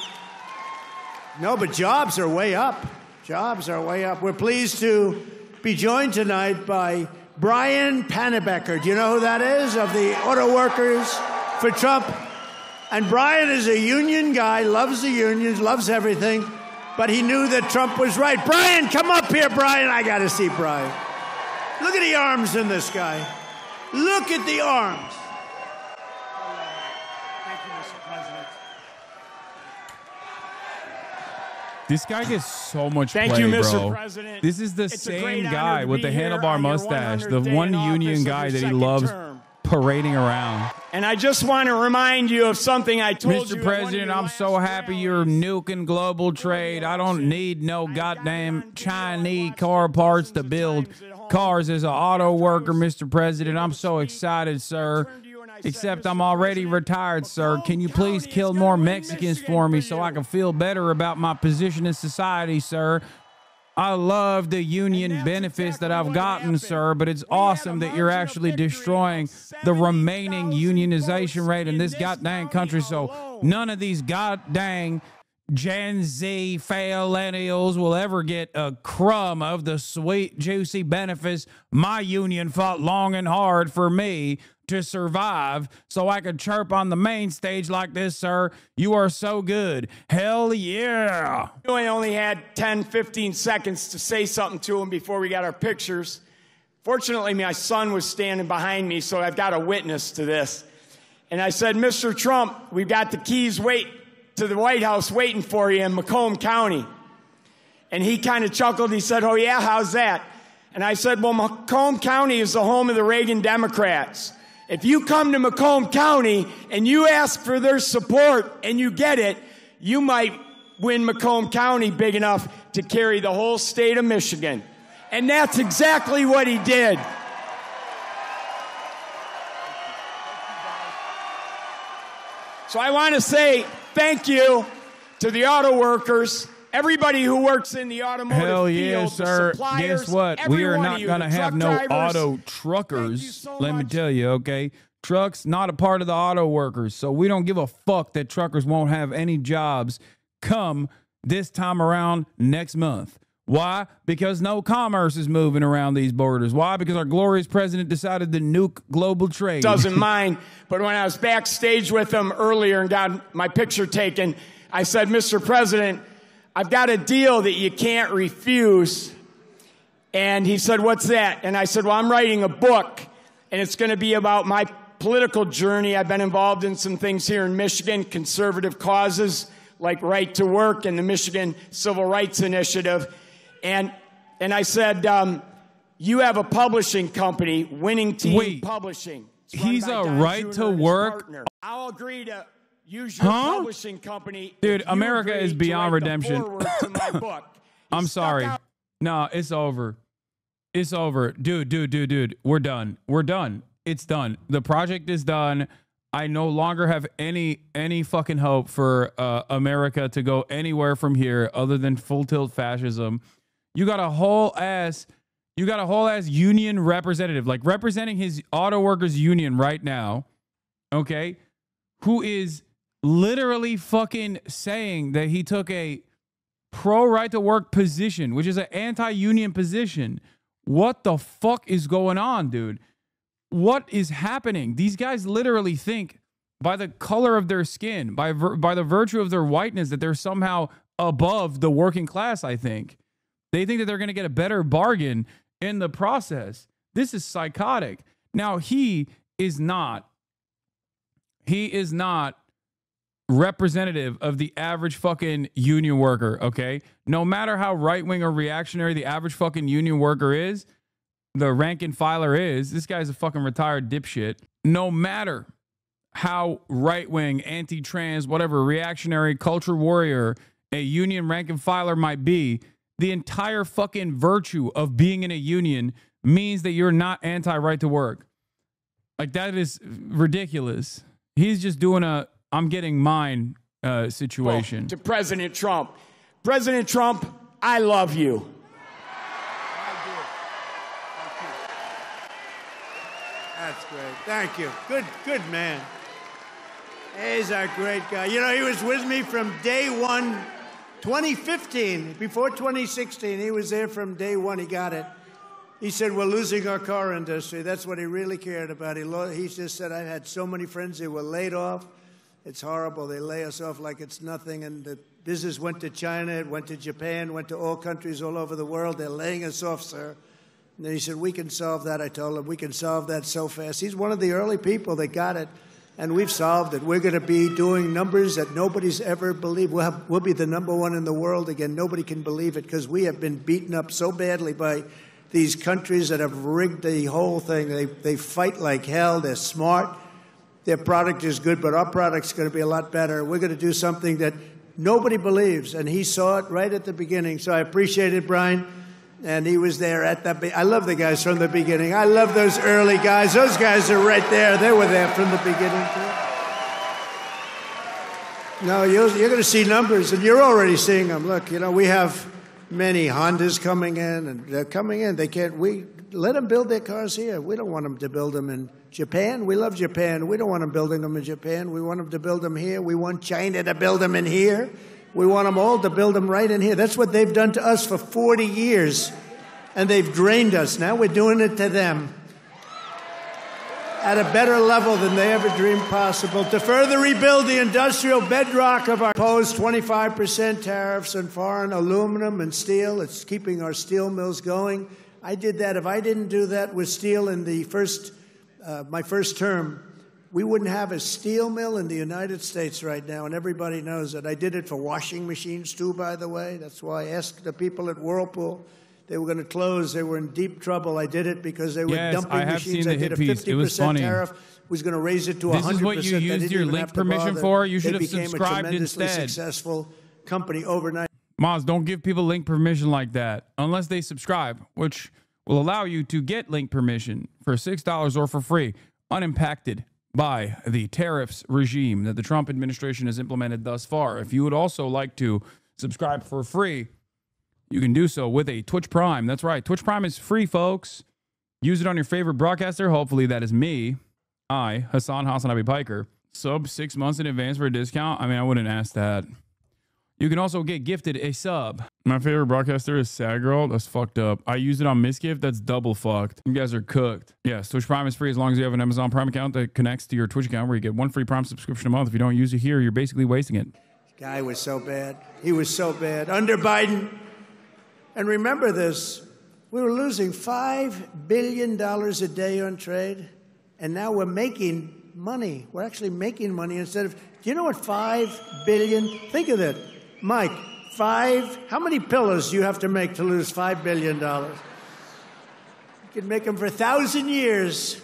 No, but jobs are way up. Jobs are way up. We're pleased to be joined tonight by Brian Panebecker. Do you know who that is? Of the auto workers for Trump. And Brian is a union guy, loves the unions, loves everything, but he knew that Trump was right. Brian, come up here, Brian. I got to see Brian. Look at the arms in this guy. Look at the arms. Thank you, Mr. President. This guy gets so much Thank play, you, Mr. bro. President. This is the It's a same great guy honor to with be the here handlebar on your mustache, 100th the day one in union office of guy your that he second loves term. parading around. And I just want to remind you of something I told you. Mr. at one President, of your I'm so last happy rallies. you're nuking global trade. I don't need no goddamn Chinese car parts to build cars as an auto worker, Mr. President. I'm so excited, sir. Except I'm already retired, sir. Can you please kill more Mexicans for me so I can feel better about my position in society, sir? I love the union benefits that I've gotten, sir, but it's awesome that you're actually destroying the remaining unionization rate in this goddamn country, so none of these goddamn Gen Z millennials will ever get a crumb of the sweet, juicy benefits my union fought long and hard for me to survive so I could chirp on the main stage like this, sir. You are so good. Hell yeah. I only had 10, 15 seconds to say something to him before we got our pictures. Fortunately, my son was standing behind me, so I've got a witness to this. And I said, Mr. Trump, we've got the keys to the White House waiting for you in Macomb County. And he kind of chuckled. He said, oh, yeah, how's that? And I said, well, Macomb County is the home of the Reagan Democrats. If you come to Macomb County and you ask for their support and you get it, you might win Macomb County big enough to carry the whole state of Michigan. And that's exactly what he did. So I want to say thank you to the auto workers, everybody who works in the automotive Hell yeah, field, sir. the suppliers, Guess what? every We are one not of you, going to the have truck no drivers. auto Thank you truckers. so Let me much. tell you, okay? Trucks, not a part of the auto workers. So we don't give a fuck that truckers won't have any jobs come this time around next month. Why? Because no commerce is moving around these borders. Why? Because our glorious president decided to nuke global trade. Doesn't mind. But when I was backstage with him earlier and got my picture taken, I said, Mr. President, I've got a deal that you can't refuse. And he said, what's that? And I said, well, I'm writing a book, and it's going to be about my political journey. I've been involved in some things here in Michigan, conservative causes like right to work and the Michigan Civil Rights Initiative. And I said, you have a publishing company, Winning Team Publishing. He's a right to work. I'll agree to use your publishing company. Dude, America is beyond redemption. To my book. I'm sorry. No, it's over. It's over. Dude. We're done. We're done. It's done. The project is done. I no longer have any fucking hope for America to go anywhere from here other than full tilt fascism. You got a whole ass union representative, like representing his auto workers union right now, okay, who is literally fucking saying that he took a pro right to work position, which is an anti-union position. What the fuck is going on, dude? What is happening? These guys literally think by the color of their skin, by the virtue of their whiteness, that they're somehow above the working class, I think. They think that they're going to get a better bargain in the process. This is psychotic. Now, he is not representative of the average fucking union worker, okay? No matter how right-wing or reactionary the average fucking union worker is, the rank and filer is, this guy's a fucking retired dipshit. No matter how right-wing, anti-trans, whatever, reactionary, culture warrior a union rank and filer might be, the entire fucking virtue of being in a union means that you're not anti-right to work. Like, that is ridiculous. He's just doing a I'm getting mine situation. To President Trump. President Trump, I love you. That's great. Thank you. Good man. He's a great guy. You know, he was with me from day one, 2015. Before 2016, he was there from day one. He got it. He said, we're losing our car industry. That's what he really cared about. He just said, I've had so many friends who were laid off. It's horrible. They lay us off like it's nothing. And the business went to China, it went to Japan, went to all countries all over the world. They're laying us off, sir. And then he said, we can solve that. I told him, we can solve that so fast. He's one of the early people that got it, and we've solved it. We're going to be doing numbers that nobody's ever believed. We'll be the #1 in the world again. Nobody can believe it because we have been beaten up so badly by these countries that have rigged the whole thing. They fight like hell. They're smart. Their product is good, but our product's going to be a lot better. We're going to do something that nobody believes, and he saw it right at the beginning. So I appreciate it, Brian. And he was there at the I love the guys from the beginning. I love those early guys. Those guys are right there. They were there from the beginning, too. No, you're going to see numbers, and you're already seeing them. Look, you know, we have many Hondas coming in, and they're coming in. We let them build their cars here. We don't want them to build them in Japan. We love Japan. We don't want them building them in Japan. We want them to build them here. We want China to build them in here. We want them all to build them right in here. That's what they've done to us for 40 years, and they've drained us. Now we're doing it to them at a better level than they ever dreamed possible. To further rebuild the industrial bedrock of our imposed 25% tariffs on foreign aluminum and steel. It's keeping our steel mills going. I did that. If I didn't do that with steel in the my first term, we wouldn't have a steel mill in the United States right now, and everybody knows that. I did it for washing machines, too, by the way. That's why I asked the people at Whirlpool. They were going to close. They were in deep trouble. I did it because they were dumping machines. I did a 50% tariff. Was going to raise it to 100%. This is what you used your link permission for? You should have subscribed instead. A successful company overnight. Moz, don't give people link permission like that unless they subscribe, which will allow you to get link permission for $6 or for free, unimpacted by the tariffs regime that the Trump administration has implemented thus far. If you would also like to subscribe for free, you can do so with a Twitch Prime. That's right. Twitch Prime is free, folks. Use it on your favorite broadcaster. Hopefully that is me. Hasan HasanAbi Piker. Sub 6 months in advance for a discount. I mean, I wouldn't ask that. You can also get gifted a sub. My favorite broadcaster is Sad Girl. That's fucked up. I used it on Misgift. That's double fucked. You guys are cooked. Yes, Twitch Prime is free as long as you have an Amazon Prime account that connects to your Twitch account where you get one free Prime subscription a month. If you don't use it here, you're basically wasting it. Guy was so bad. He was so bad. Under Biden, and remember this, we were losing $5 billion a day on trade, and now we're making money. We're actually making money instead of, do you know what $5 billion? Think of it. Mike, how many pillows do you have to make to lose $5 billion? You can make them for 1,000 years.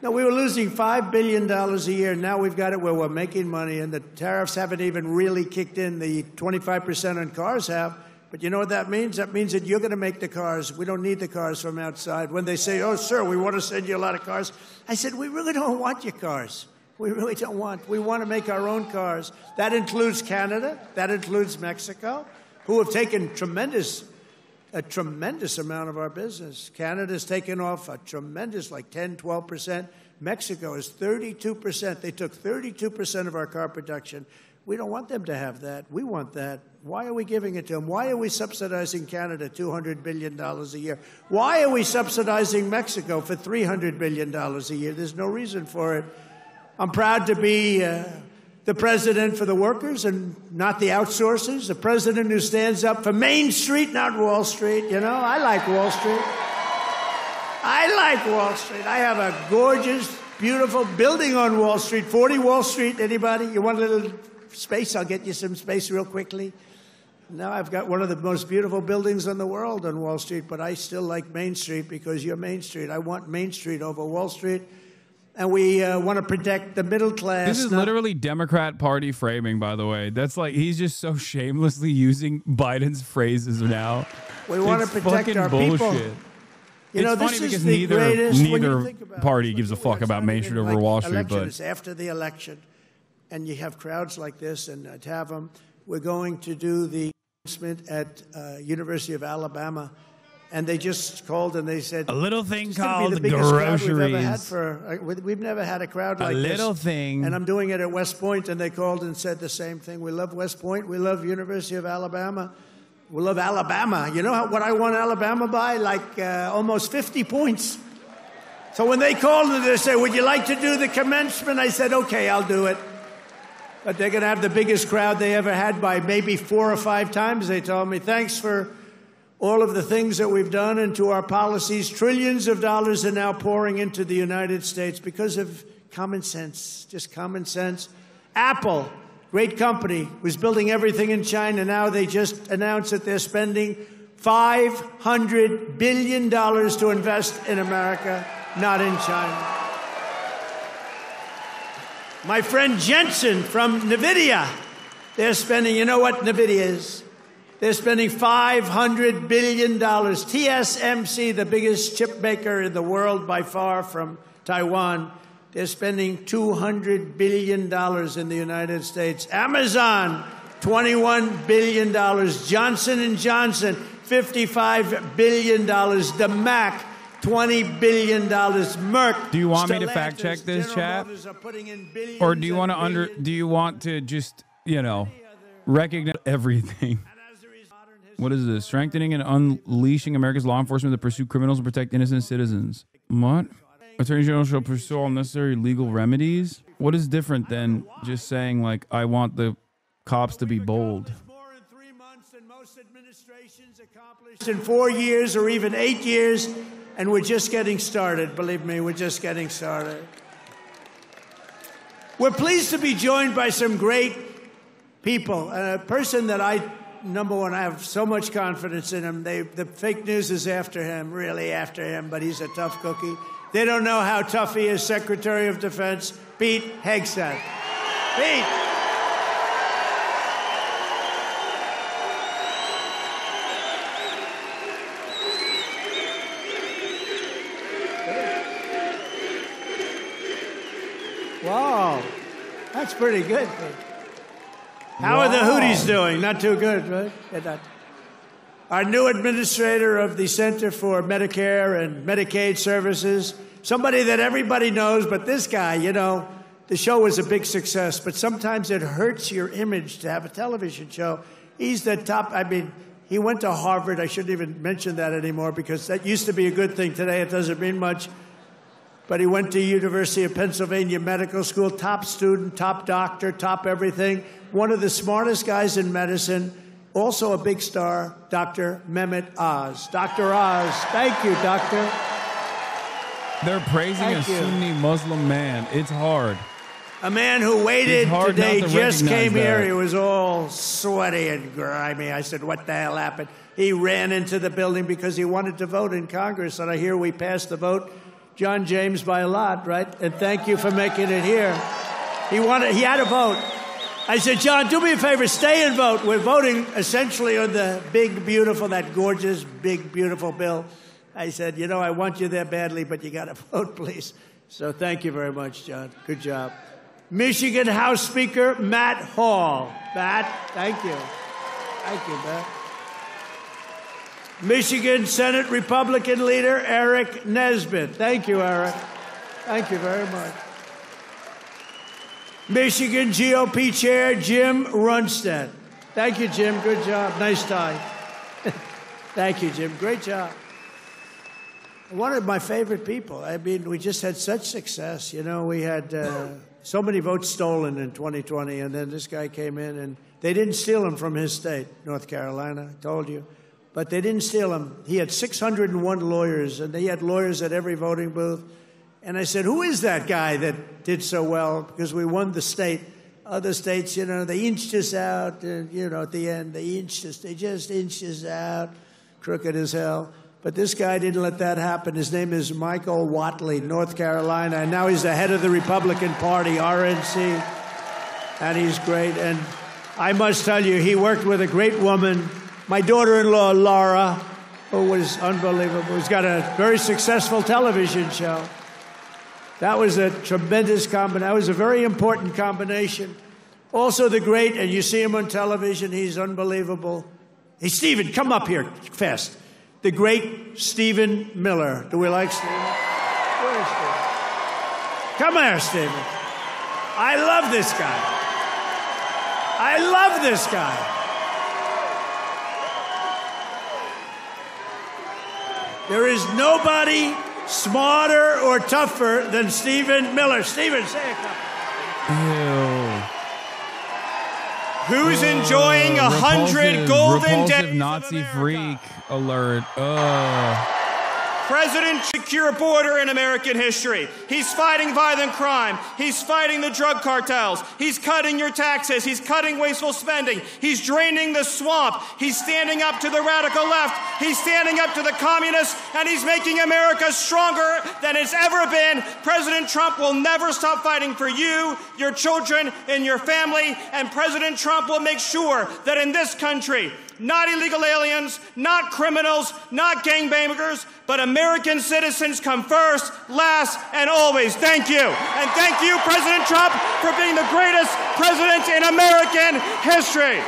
No, we were losing $5 billion a year. Now we've got it where we're making money, and the tariffs haven't even really kicked in. The 25% on cars have. But you know what that means? That means that you're going to make the cars. We don't need the cars from outside. When they say, oh, sir, we want to send you a lot of cars, I said, we really don't want your cars. We really don't want. We want to make our own cars. That includes Canada. That includes Mexico, who have taken a tremendous amount of our business. Canada's taken off a tremendous, like 10, 12%. Mexico is 32%. They took 32% of our car production. We don't want them to have that. We want that. Why are we giving it to them? Why are we subsidizing Canada $200 billion a year? Why are we subsidizing Mexico for $300 billion a year? There's no reason for it. I'm proud to be the president for the workers and not the outsourcers, the president who stands up for Main Street, not Wall Street. You know, I like Wall Street. I like Wall Street. I have a gorgeous, beautiful building on Wall Street, 40 Wall Street. Anybody? You want a little space? I'll get you some space real quickly. Now I've got one of the most beautiful buildings in the world on Wall Street, but I still like Main Street because you're Main Street. I want Main Street over Wall Street. And we want to protect the middle class. This is literally Democrat Party framing, by the way. That's like, he's just so shamelessly using Biden's phrases now. We want to protect our people. You know, it's funny this because is the greatest, neither party gives a fuck about Main Street over Wall Street. But it's after the election, and you have crowds like this, and to have them, we're going to do the announcement at University of Alabama. And they just called and they said, a little thing called the groceries. We've never had a crowd like this. A little thing. And I'm doing it at West Point, and they called and said the same thing. We love West Point. We love University of Alabama. We love Alabama. You know what I won Alabama by? Like almost 50 points. So when they called and they said, would you like to do the commencement? I said, okay, I'll do it. But they're going to have the biggest crowd they ever had by maybe 4 or 5 times. They told me, thanks for all of the things that we've done and to our policies. Trillions of dollars are now pouring into the United States because of common sense, just common sense. Apple, great company, was building everything in China. Now they just announced that they're spending $500 billion to invest in America, not in China. My friend Jensen from NVIDIA, they're spending, you know what NVIDIA is? They're spending $500 billion. TSMC, the biggest chip maker in the world by far from Taiwan, they're spending $200 billion in the United States. Amazon, $21 billion. Johnson & Johnson, $55 billion. The Mac, $20 billion. Merck. Do you want me to fact check this, chat? Or do you want to just, you know, recognize everything? What is this? Strengthening and unleashing America's law enforcement to pursue criminals and protect innocent citizens. What? Attorney General shall pursue all necessary legal remedies? What is different than just saying, like, I want the cops to be bold? More in 3 months than most administrations accomplished in 4 years or even 8 years, and we're just getting started. Believe me, we're just getting started. We're pleased to be joined by some great people. A person that number one, I have so much confidence in him. The fake news is after him, really after him, but he's a tough cookie. They don't know how tough he is, Secretary of Defense, Pete Hegseth. Pete. Wow, that's pretty good, Pete. How are the Houthis doing? Not too good, right? Our new administrator of the Center for Medicare and Medicaid Services, somebody that everybody knows, but this guy, you know, the show was a big success, but sometimes it hurts your image to have a television show. He's the top, he went to Harvard. I shouldn't even mention that anymore because that used to be a good thing. Today it doesn't mean much. But he went to University of Pennsylvania Medical School, top student, top doctor, top everything. one of the smartest guys in medicine, also a big star, Dr. Mehmet Oz. Dr. Oz, thank you, doctor. They're praising a Sunni Muslim man. It's hard. A man who waited today, just came here. That. He was all sweaty and grimy. I said, what the hell happened? He ran into the building because he wanted to vote in Congress. And I hear we passed the vote, John James, by a lot, right? And thank you for making it here. He had a vote. I said, John, do me a favor, stay and vote. We're voting essentially on the big, beautiful, that gorgeous, big, beautiful bill. I said, you know, I want you there badly, but you got to vote, please. So thank you very much, John. Good job. Michigan House Speaker Matt Hall. Matt, thank you. Thank you, Matt. Michigan Senate Republican leader Eric Nesbitt. Thank you, Eric. Thank you very much. Michigan GOP Chair Jim Runstead. Thank you, Jim. Good job. Nice tie. Thank you, Jim. Great job. One of my favorite people. I mean, we just had such success. You know, we had so many votes stolen in 2020, and then this guy came in, and they didn't steal him from his state, North Carolina, I told you. But they didn't steal him. He had 601 lawyers, and he had lawyers at every voting booth. And I said, who is that guy that did so well? Because we won the state. Other states, you know, they inched us out, and, you know, at the end, they just inched us out, crooked as hell. But this guy didn't let that happen. His name is Michael Whatley, North Carolina, and now he's the head of the Republican Party, RNC, and he's great. And I must tell you, he worked with a great woman, my daughter-in-law, Laura, who was unbelievable, who's got a very successful television show. That was a tremendous combination. That was a very important combination. Also the great, and you see him on television, he's unbelievable. Hey, Stephen, come up here fast. The great Stephen Miller. Do we like Stephen? Where is Stephen? Come here, Stephen. I love this guy. I love this guy. There is nobody smarter or tougher than Stephen Miller. Stephen, say a couple. Ew. Who's enjoying 100 golden days? Nazi freak alert. President secure border in American history. He's fighting violent crime. He's fighting the drug cartels. He's cutting your taxes. He's cutting wasteful spending. He's draining the swamp. He's standing up to the radical left. He's standing up to the communists, and he's making America stronger than it's ever been. President Trump will never stop fighting for you, your children, and your family, and President Trump will make sure that in this country, not illegal aliens, not criminals, not gangbangers, but American citizens come first, last, and always. Thank you. And thank you, President Trump, for being the greatest president in American history.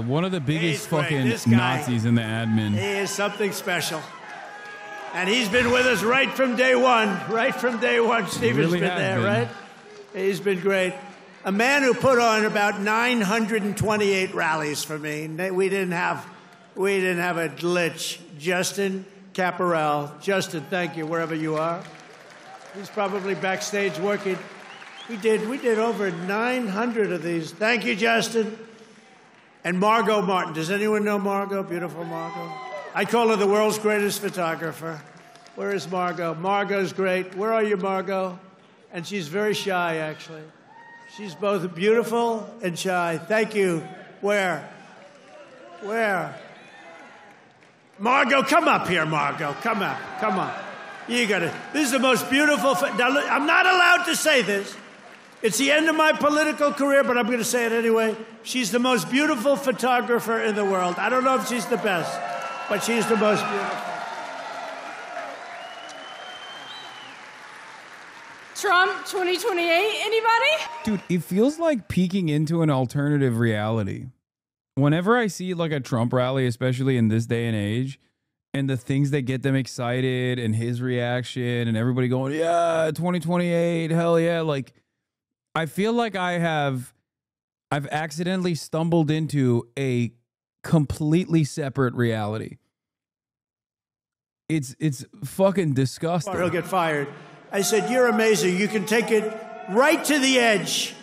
One of the biggest fucking Nazis in the admin. He is something special. And he's been with us right from day one. Right from day one, Stephen's been there, right? He's been great. A man who put on about 928 rallies for me. We didn't have a glitch. Justin Caparel. Justin, thank you, wherever you are. He's probably backstage working. We did over 900 of these. Thank you, Justin. And Margot Martin. Does anyone know Margot? Beautiful Margot. I call her the world's greatest photographer. Where is Margot? Margot's great. Where are you, Margot? And she's very shy, actually. She's both beautiful and shy. Thank you. Where? Margot, come up here, Margot. Come up. Come on. You got it. This is the most beautiful. Now, look, I'm not allowed to say this. It's the end of my political career, but I'm going to say it anyway. She's the most beautiful photographer in the world. I don't know if she's the best, but she's the most beautiful. Trump 2028, anybody? Dude, it feels like peeking into an alternative reality. Whenever I see like a Trump rally, especially in this day and age, and the things that get them excited and his reaction and everybody going, yeah, 2028, hell yeah. Like, I feel like I've accidentally stumbled into a completely separate reality. It's fucking disgusting. Or he'll get fired. I said, you're amazing. You can take it right to the edge.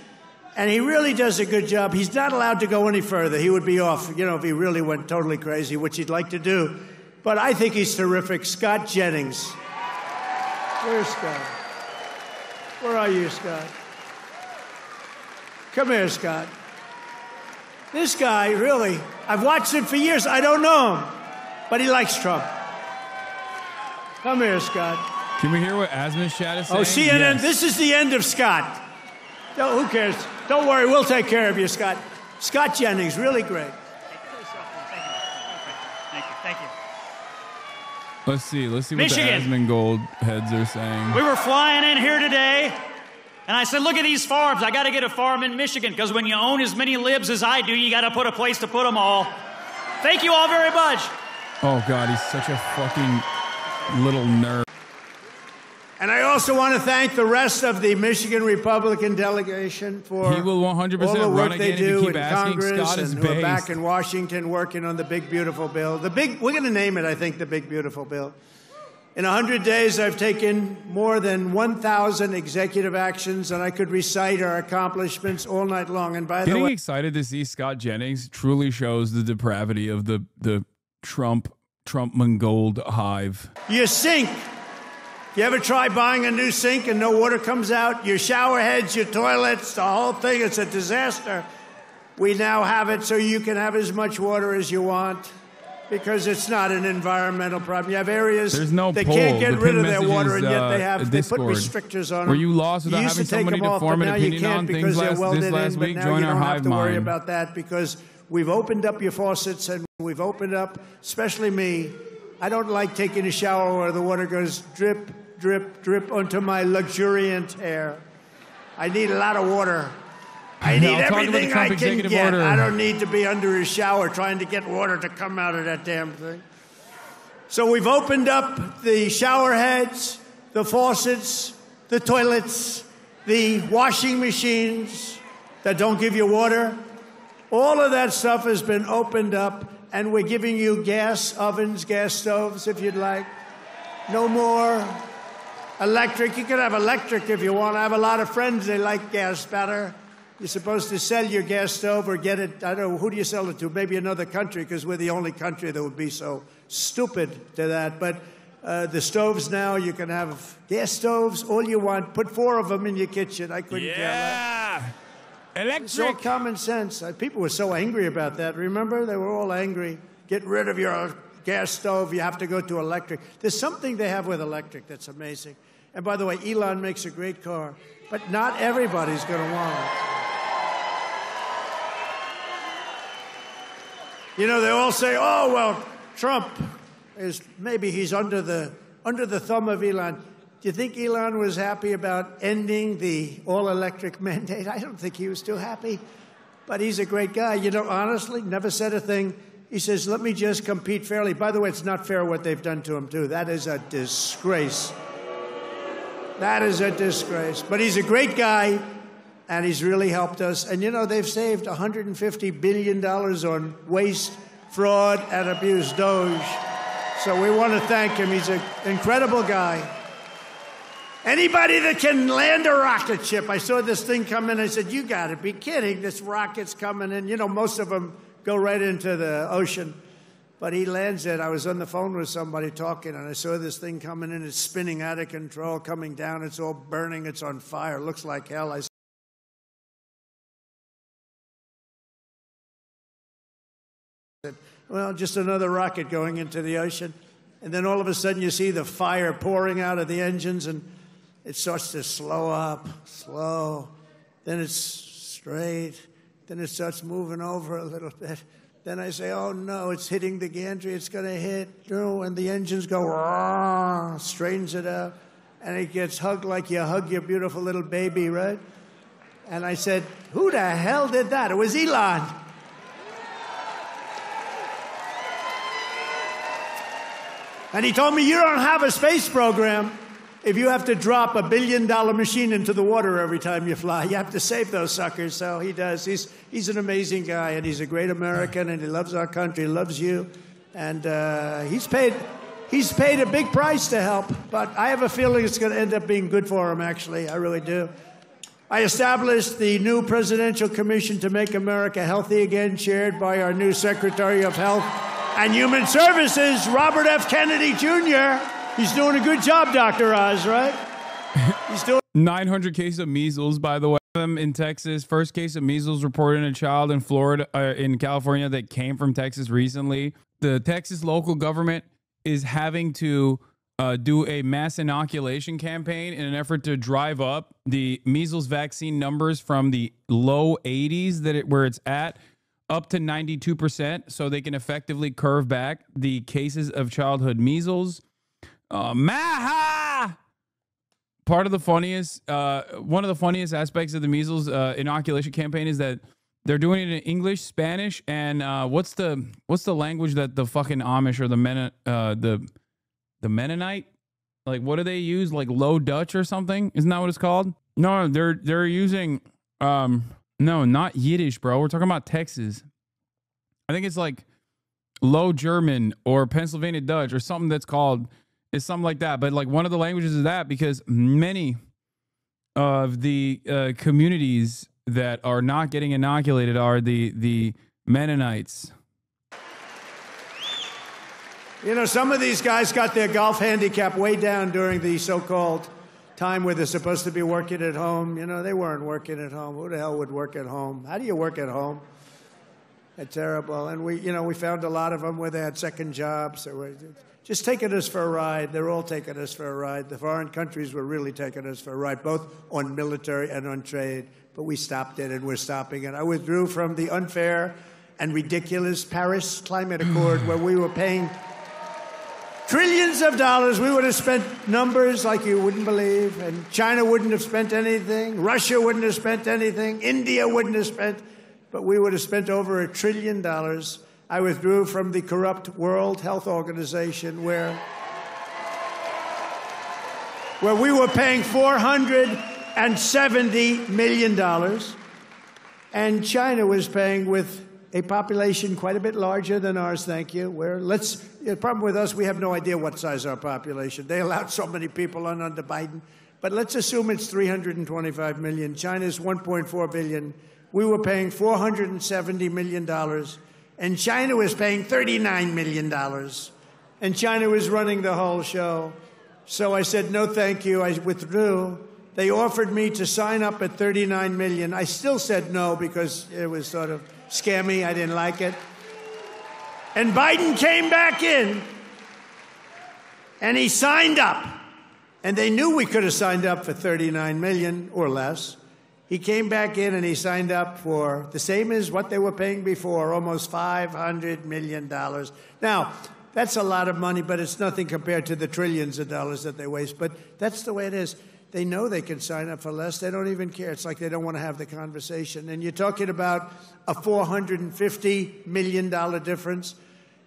And he really does a good job. He's not allowed to go any further. He would be off, if he really went totally crazy, which he'd like to do. But I think he's terrific. Scott Jennings. Where's Scott? Where are you, Scott? Come here, Scott. This guy, really, I've watched him for years. I don't know him, but he likes Trump. Come here, Scott. Can we hear what Asma's chat is saying? Oh, CNN, yes. This is the end of Scott. No, who cares? Don't worry, we'll take care of you, Scott. Scott Jennings, really great. Thank you. Let's see what Michigan. the Asmongold heads are saying. We were flying in here today, and I said, look at these farms. I got to get a farm in Michigan, because when you own as many libs as I do, you got to put a place to put them all. Thank you all very much. Oh, God, he's such a fucking little nerd. And I also want to thank the rest of the Michigan Republican delegation for he will 100% all the work they do in Congress Scott and who are back in Washington working on the big, beautiful bill. We're going to name it, I think, the big, beautiful bill. In 100 days, I've taken more than 1,000 executive actions, and I could recite our accomplishments all night long. And by the way, getting excited to see Scott Jennings truly shows the depravity of the Trump Mangold hive. Your sink. You ever try buying a new sink and no water comes out? Your shower heads, your toilets, the whole thing, it's a disaster. We now have it so you can have as much water as you want because it's not an environmental problem. You have areas that can't get rid of their water, and yet they put restrictors on them. Were you lost without having somebody to form an opinion on things this last week? Join our hive mind. Now you don't have to worry about that because we've opened up your faucets and we've opened up, especially me. I don't like taking a shower where the water goes drip, drip, drip onto my luxuriant hair. I need a lot of water. I need everything I can get. I don't need to be under his shower trying to get water to come out of that damn thing. So we've opened up the shower heads, the faucets, the toilets, the washing machines that don't give you water. All of that stuff has been opened up, and we're giving you gas ovens, gas stoves, if you'd like. No more electric. You can have electric if you want. I have a lot of friends, they like gas better. You're supposed to sell your gas stove or get it, I don't know, who do you sell it to? Maybe another country, because we're the only country that would be so stupid to that. But the stoves now, you can have gas stoves, all you want. Put 4 of them in your kitchen. I couldn't care less. Electric. It's all common sense. People were so angry about that. Remember? They were all angry. Get rid of your gas stove. You have to go to electric. There's something they have with electric that's amazing. And by the way, Elon makes a great car, but not everybody's going to want it. You know, they all say, oh, well, Trump he's under the thumb of Elon. Do you think Elon was happy about ending the all-electric mandate? I don't think he was too happy, but he's a great guy. You know, honestly, never said a thing. He says, let me just compete fairly. By the way, it's not fair what they've done to him, too. That is a disgrace. That is a disgrace. But he's a great guy, and he's really helped us. And, you know, they've saved $150 billion on waste, fraud, and abuse, Doge. So we want to thank him. He's an incredible guy. Anybody that can land a rocket ship. I saw this thing come in. I said, you got to be kidding. This rocket's coming in. You know, most of them go right into the ocean. But he lands it. I was on the phone with somebody talking, and I saw this thing coming in. It's spinning out of control, coming down. It's all burning. It's on fire. It looks like hell. I said, well, just another rocket going into the ocean. And then all of a sudden you see the fire pouring out of the engines, and it starts to slow up, slow. Then it's straight. Then it starts moving over a little bit. Then I say, oh, no, it's hitting the gantry. It's going to hit. And the engines go, straightens it out. And it gets hugged like you hug your beautiful little baby, right? And I said, who the hell did that? It was Elon. And he told me, you don't have a space program if you have to drop $1 billion machine into the water every time you fly. You have to save those suckers. So he does. He's an amazing guy, and he's a great American, and he loves our country, he loves you. And he's paid He's paid a big price to help, but I have a feeling it's going to end up being good for him, actually. I really do. I established the new Presidential Commission to Make America Healthy Again, chaired by our new Secretary of Health and Human Services, Robert F. Kennedy Jr. He's doing a good job, Dr. Oz, right? He's doing 900 cases of measles, by the way, in Texas. First case of measles reported in a child in Florida, in California, that came from Texas recently. The Texas local government is having to do a mass inoculation campaign in an effort to drive up the measles vaccine numbers from the low 80s where it's at up to 92%, so they can effectively curve back the cases of childhood measles. Maha! Part of the funniest, one of the funniest aspects of the measles inoculation campaign is that they're doing it in English, Spanish, and what's the language that the fucking Amish or the Mennonite, like, what do they use? Like Low Dutch or something? Isn't that what it's called? No, they're using no, not Yiddish, bro. We're talking about Texas. I think it's like Low German or Pennsylvania Dutch or something that's called. It's something like that. But like one of the languages is that, because many of the communities that are not getting inoculated are the Mennonites. You know, some of these guys got their golf handicap way down during the so-called time where they're supposed to be working at home. You know, they weren't working at home. Who the hell would work at home? How do you work at home? They're terrible. And we found a lot of them where they had second jobs. They were just taking us for a ride. They're all taking us for a ride. The foreign countries were really taking us for a ride, both on military and on trade. But we stopped it, and we're stopping it. I withdrew from the unfair and ridiculous Paris Climate Accord, where we were paying trillions of dollars. We would have spent numbers like you wouldn't believe. And China wouldn't have spent anything. Russia wouldn't have spent anything. India wouldn't have spent. But we would have spent over $1 trillion. I withdrew from the corrupt World Health Organization where we were paying $470 million. And China was paying with a population quite a bit larger than ours, thank you. The problem with us, we have no idea what size our population. They allowed so many people on under Biden. But let's assume it's 325 million. China's 1.4 billion. We were paying $470 million. And China was paying $39 million. And China was running the whole show. So I said, no, thank you. I withdrew. They offered me to sign up at $39 million. I still said no because it was sort of scammy. I didn't like it. And Biden came back in, and he signed up. And they knew we could have signed up for $39 million or less. He came back in, and he signed up for the same as what they were paying before, almost $500 million. Now, that's a lot of money, but it's nothing compared to the trillions of dollars that they waste. But that's the way it is. They know they can sign up for less. They don't even care. It's like they don't want to have the conversation. And you're talking about a $450 million difference.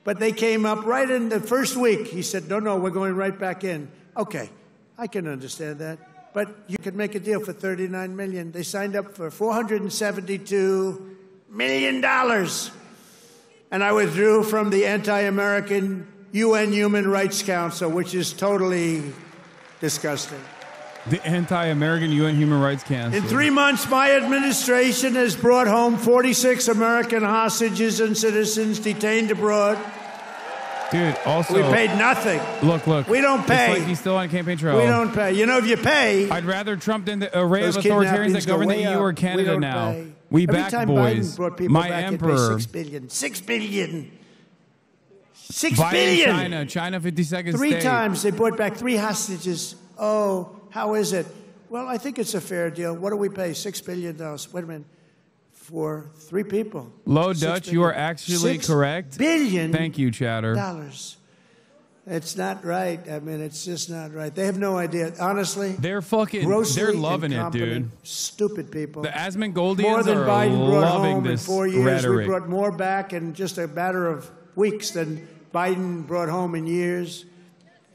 But they came up right in the first week. He said, no, we're going right back in. Okay, I can understand that. But you could make a deal for $39 million. They signed up for $472 million. And I withdrew from the anti-American UN Human Rights Council, which is totally disgusting. The anti-American UN Human Rights Council. In 3 months, my administration has brought home 46 American hostages and citizens detained abroad. Dude, also... We paid nothing. Look. We don't pay. It's like he's still on a campaign trail. We don't pay. You know, if you pay... I'd rather Trump than the array of authoritarians that govern the EU or Canada now. Pay. We Every back time boys. Biden brought people My back, emperor. $6 billion. $6 billion. $6 Biden, billion. China 52nd Three state. times they brought back 3 hostages. Oh, how is it? Well, I think it's a fair deal. What do we pay? $6 billion. Wait a minute. For 3 people. Low Dutch, you are actually correct. $6 billion. Thank you, Chatter. It's not right. I mean, it's just not right. They have no idea. Honestly, they're loving it, dude. Stupid people. The Asmongoldians more than are Biden brought loving home this in 4 years. rhetoric. We brought more back in just a matter of weeks than Biden brought home in years.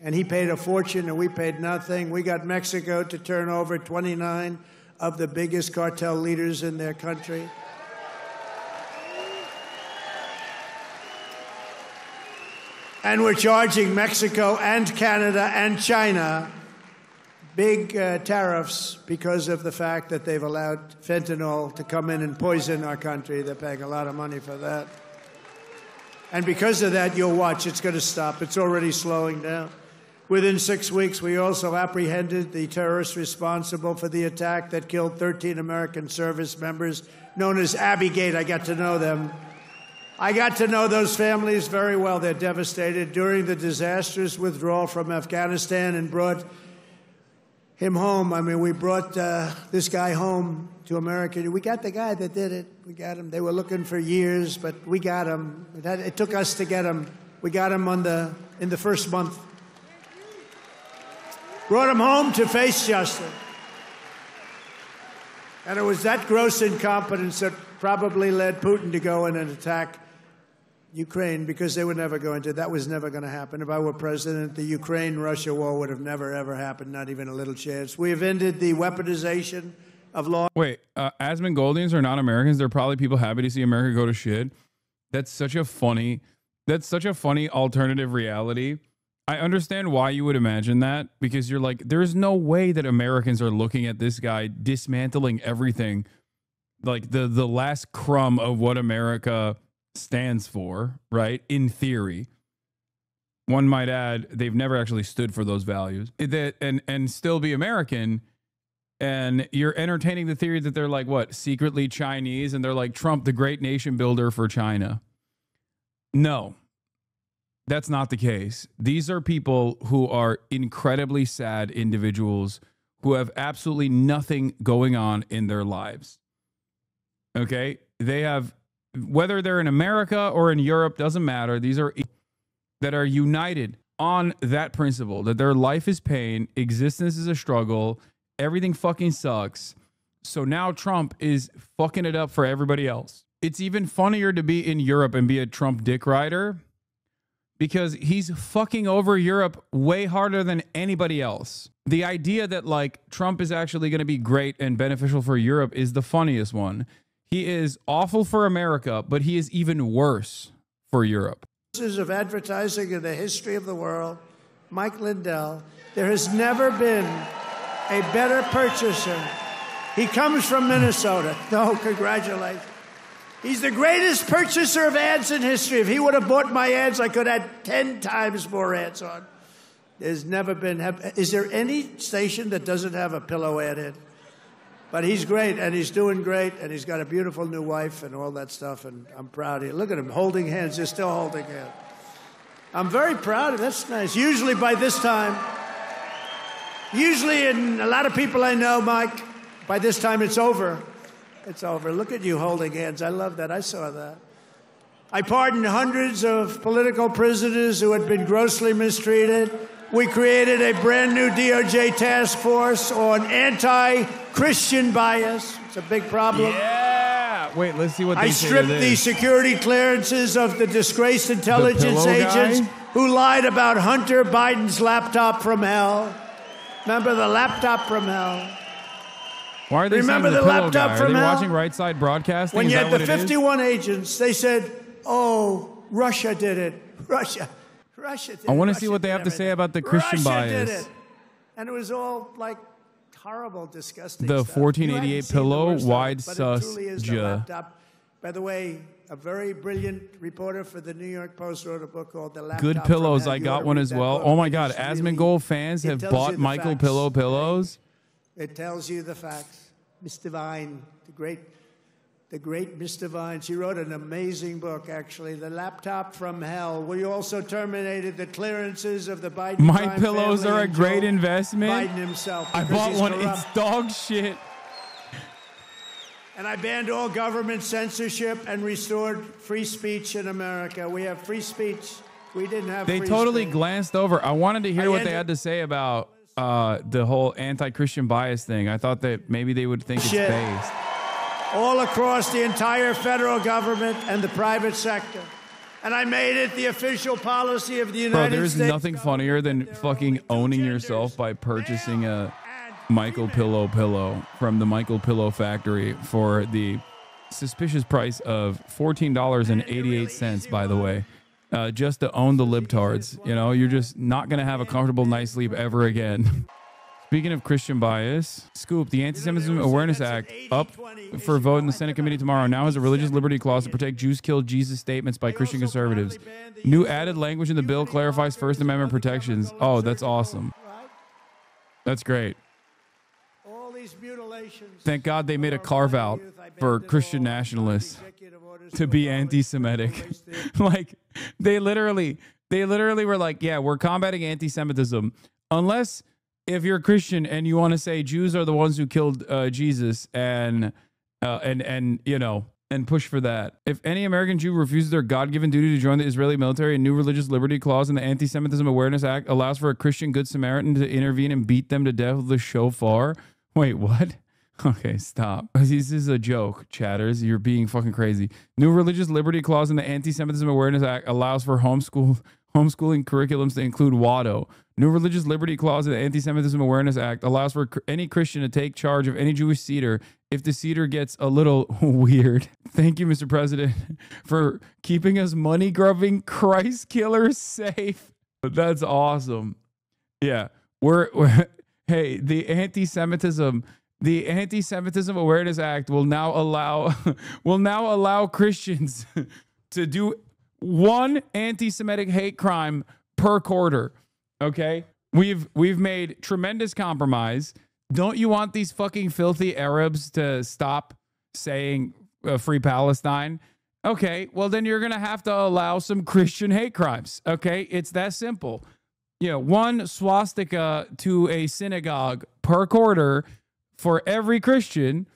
And he paid a fortune, and we paid nothing. We got Mexico to turn over 29 of the biggest cartel leaders in their country. And we're charging Mexico and Canada and China big tariffs because of the fact that they've allowed fentanyl to come in and poison our country. They're paying a lot of money for that. And because of that, you'll watch, it's going to stop. It's already slowing down. Within 6 weeks, we also apprehended the terrorists responsible for the attack that killed 13 American service members, known as Abigate. I got to know them. I got to know those families very well. They're devastated. During the disastrous withdrawal from Afghanistan and brought him home. I mean, we brought this guy home to America. We got the guy that did it. We got him. They were looking for years, but we got him. It took us to get him. We got him in the first month. Brought him home to face justice. And it was that gross incompetence that probably led Putin to go in and attack Ukraine, because they were never going to. That was never going to happen. If I were president, the Ukraine-Russia war would have never, ever happened, not even a little chance. We have ended the weaponization of law. Wait, Asmongoldings are not Americans. They're probably people happy to see America go to shit. That's such a funny alternative reality. I understand why you would imagine that, because you're like, there's no way that Americans are looking at this guy dismantling everything, like the last crumb of what America stands for, right? In theory. One might add, they've never actually stood for those values and still be American. And you're entertaining the theory that they're like, what, secretly Chinese, and they're like Trump, the great nation builder for China. No, that's not the case. These are people who are incredibly sad individuals who have absolutely nothing going on in their lives. Okay? They have, whether they're in America or in Europe, doesn't matter. These are that are united on that principle, that their life is pain, existence is a struggle, everything fucking sucks. So now Trump is fucking it up for everybody else. It's even funnier to be in Europe and be a Trump dick rider, because he's fucking over Europe way harder than anybody else. The idea that like Trump is actually going to be great and beneficial for Europe is the funniest one. He is awful for America, but he is even worse for Europe. Of advertising in the history of the world, Mike Lindell, there has never been a better purchaser. He comes from Minnesota. No, congratulations. He's the greatest purchaser of ads in history. If he would have bought my ads, I could have had 10 times more ads on. There's never been. Is there any station that doesn't have a pillow ad in? But he's great, and he's doing great, and he's got a beautiful new wife and all that stuff, and I'm proud of you. Look at him holding hands. They're still holding hands. I'm very proud of him. That's nice. Usually by this time, in a lot of people I know, Mike, by this time it's over. It's over. Look at you holding hands. I love that. I saw that. I pardoned hundreds of political prisoners who had been grossly mistreated. We created a brand new DOJ task force on anti-Christian bias. It's a big problem. Yeah. Wait, let's see what they say. I stripped the security clearances of the disgraced intelligence agents who lied about Hunter Biden's laptop from hell. Remember the laptop from hell? Why are they Remember saying the laptop guy? from Are they hell? watching Right Side Broadcasting? When Is you that had the what it is? 51 agents, they said, oh, Russia did it. Russia did it. I want to Russia see what they did have to say everything. about the Christian Russia bias. did it. And it was all like horrible, disgusting The stuff. 1488 You haven't seen the pillow, worst of it, wide but it sus truly is the ja. laptop. By the way, a very brilliant reporter for the New York Post wrote a book called The Laptop Good from pillows. Hell. I You ought got to one read as that well. book. Oh my It God. is Asmongold fans it have tells you bought the Michael facts. Pillow pillows. It tells you the facts. Miss Devine, the great Miss Devine, she wrote an amazing book, actually, The Laptop from Hell. We also terminated the clearances of the Biden My crime pillows family are a and great Joe investment. Biden himself. I because bought he's one. corrupt. It's dog shit. And I banned all government censorship and restored free speech in America. We have free speech. We didn't have They free totally speech. glanced over. I wanted to hear what they ended- had to say about the whole anti-Christian bias thing. I thought that maybe they would think Shit. it's based. All across the entire federal government and the private sector. And I made it the official policy of the United Bro, there's States. nothing funnier than fucking owning yourself by purchasing a Michael Pillow from the Michael Pillow factory for the suspicious price of $14.88, by the way. just to own the libtards. You know, you're just not going to have a comfortable night's sleep ever again. Speaking of Christian bias, Scoop, the Anti-Semitism Awareness Act, up for a vote in the Senate committee tomorrow, now has a religious liberty clause to protect Jews killed Jesus statements by Christian conservatives. New added language in the bill clarifies First Amendment protections. Oh, that's awesome. That's great. Thank God they made a carve-out for Christian nationalists to be anti-Semitic. Like, they literally were like, yeah, we're combating anti-Semitism. Unless if you're a Christian and you want to say Jews are the ones who killed Jesus and you know, and push for that. If any American Jew refuses their God-given duty to join the Israeli military, a new religious liberty clause in the Anti-Semitism Awareness Act allows for a Christian Good Samaritan to intervene and beat them to death with a shofar. Wait, what? Okay, stop. This is a joke, chatters. You're being fucking crazy. New religious liberty clause in the Anti-Semitism Awareness Act allows for homeschooling curriculums to include WADO. New religious liberty clause in the Anti-Semitism Awareness Act allows for any Christian to take charge of any Jewish seder if the seder gets a little weird. Thank you, Mr. President, for keeping us money-grubbing Christ killers safe. That's awesome. Yeah, hey, the Anti-Semitism Awareness Act will now allow Christians to do one anti-Semitic hate crime per quarter. Okay, we've made tremendous compromise. Don't you want these fucking filthy Arabs to stop saying free Palestine? Okay, well then you're gonna have to allow some Christian hate crimes. Okay, it's that simple. You know, one swastika to a synagogue per quarter for every Christian,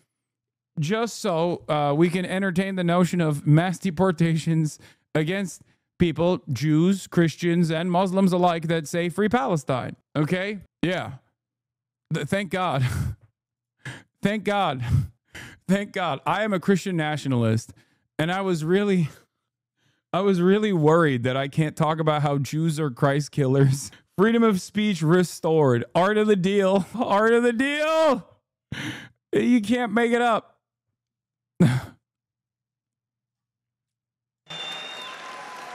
just so we can entertain the notion of mass deportations against people, Jews, Christians, and Muslims alike, that say free Palestine. Okay? Yeah. Thank God. Thank God. Thank God. I am a Christian nationalist, and I was really worried that I can't talk about how Jews are Christ killers. Freedom of speech restored. Art of the deal. Art of the deal. You can't make it up.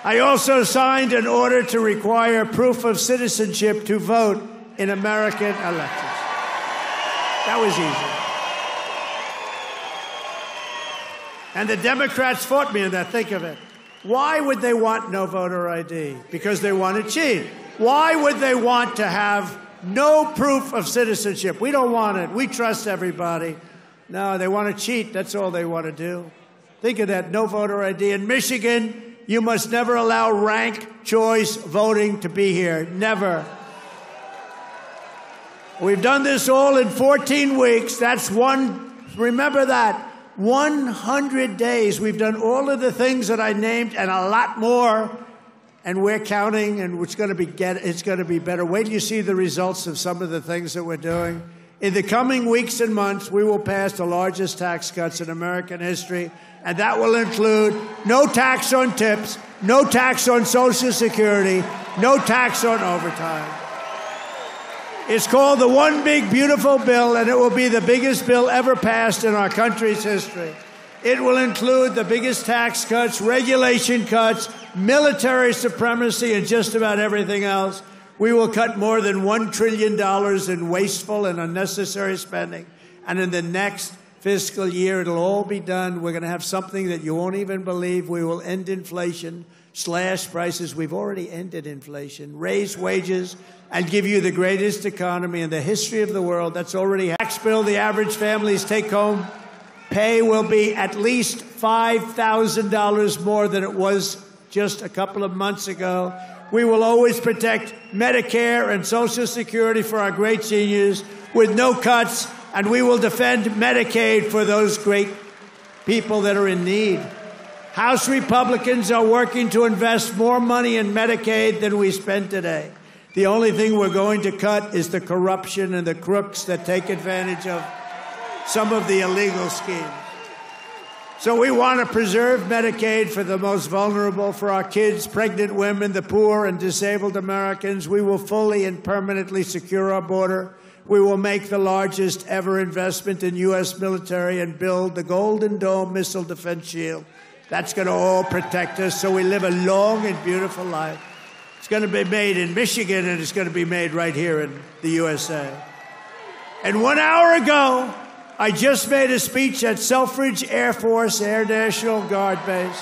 I also signed an order to require proof of citizenship to vote in American elections. That was easy. And the Democrats fought me in that. Think of it. Why would they want no voter ID? Because they want to cheat. Why would they want to have no proof of citizenship? We don't want it. We trust everybody. No, they want to cheat. That's all they want to do. Think of that. No voter ID. In Michigan, you must never allow ranked choice voting to be here. Never. We've done this all in 14 weeks. That's remember that. 100 days. We've done all of the things that I named and a lot more. And we're counting, and it's going to be better. Wait till you see the results of some of the things that we're doing. In the coming weeks and months, we will pass the largest tax cuts in American history, and that will include no tax on tips, no tax on Social Security, no tax on overtime. It's called the One Big Beautiful Bill, and it will be the biggest bill ever passed in our country's history. It will include the biggest tax cuts, regulation cuts, military supremacy, and just about everything else. We will cut more than $1 trillion in wasteful and unnecessary spending. And in the next fiscal year, it'll all be done. We're going to have something that you won't even believe. We will end inflation, slash prices. We've already ended inflation, raise wages, and give you the greatest economy in the history of the world. That's already happened. Tax bill, the average family's take-home pay will be at least $5,000 more than it was just a couple of months ago. We will always protect Medicare and Social Security for our great seniors with no cuts, and we will defend Medicaid for those great people that are in need. House Republicans are working to invest more money in Medicaid than we spend today. The only thing we're going to cut is the corruption and the crooks that take advantage of some of the illegal schemes. So we want to preserve Medicaid for the most vulnerable, for our kids, pregnant women, the poor, and disabled Americans. We will fully and permanently secure our border. We will make the largest ever investment in U.S. military and build the Golden Dome missile defense shield. That's going to all protect us so we live a long and beautiful life. It's going to be made in Michigan, and it's going to be made right here in the USA. And 1 hour ago, I just made a speech at Selfridge Air Force Air National Guard Base,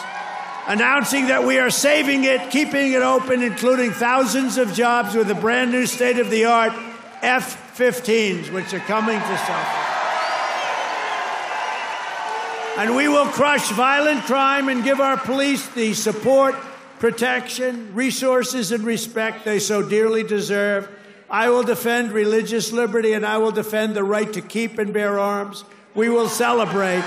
announcing that we are saving it, keeping it open, including thousands of jobs with a brand new state-of-the-art F-15s, which are coming to Selfridge. And we will crush violent crime and give our police the support, protection, resources, and respect they so dearly deserve. I will defend religious liberty, and I will defend the right to keep and bear arms. We will celebrate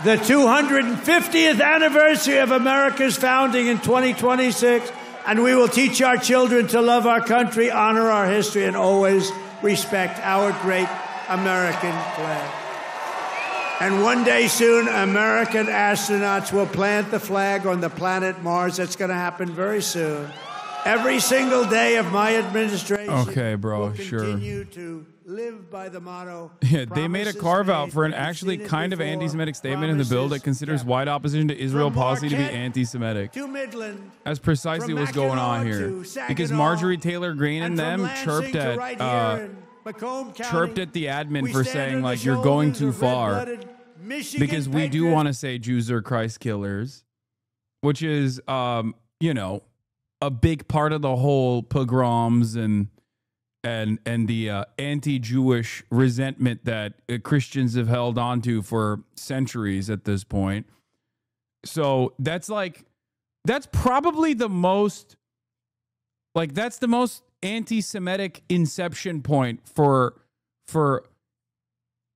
the 250th anniversary of America's founding in 2026, and we will teach our children to love our country, honor our history, and always respect our great American flag. And one day soon, American astronauts will plant the flag on the planet Mars. That's going to happen very soon. Every single day of my administration, okay, bro, will sure. continue to live by the motto. Yeah, they made a carve out for an actually kind of anti-Semitic statement in the bill that considers wide opposition to Israel policy to be anti-Semitic. To Midland, That's precisely what's going on here. Because Marjorie Taylor Greene and them chirped at the admin for saying, like, you're going too far. Because we do want to say Jews are Christ killers, which is, you know, a big part of the whole pogroms and the anti-Jewish resentment that Christians have held onto for centuries at this point. So that's probably the most, that's the most anti-Semitic inception point for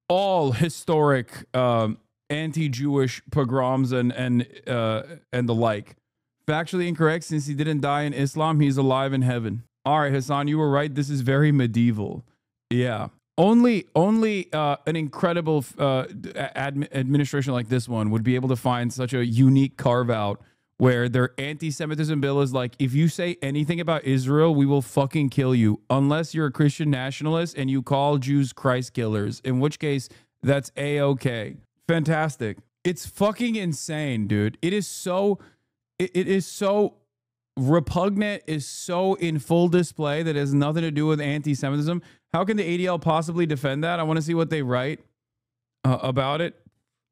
all historic anti-Jewish pogroms and the like. Factually incorrect. Since he didn't die in Islam, he's alive in heaven. All right, Hasan, you were right. This is very medieval. Yeah. Only an incredible administration like this one would be able to find such a unique carve out where their anti-Semitism bill is like, if you say anything about Israel, we will fucking kill you unless you're a Christian nationalist and you call Jews Christ killers, in which case that's A-okay. Fantastic. It's fucking insane, dude. It is so repugnant, is so in full display that it has nothing to do with anti-Semitism. How can the ADL possibly defend that? I want to see what they write about it.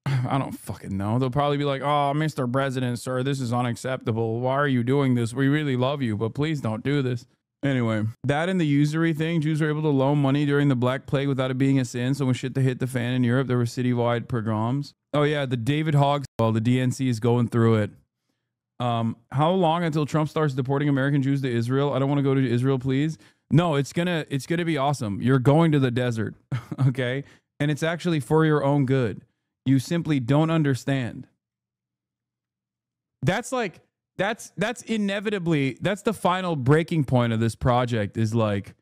I don't fucking know. They'll probably be like, oh, Mr. President, sir, this is unacceptable. Why are you doing this? We really love you, but please don't do this. Anyway, that and the usury thing, Jews were able to loan money during the Black Plague without it being a sin. So when shit to hit the fan in Europe, there were citywide pogroms. Oh yeah, the David Hogg, well, the DNC is going through it. How long until Trump starts deporting American Jews to Israel? I don't want to go to Israel, please. No, it's gonna be awesome. You're going to the desert, okay? And it's actually for your own good. You simply don't understand. That's inevitably, that's the final breaking point of this project, is like,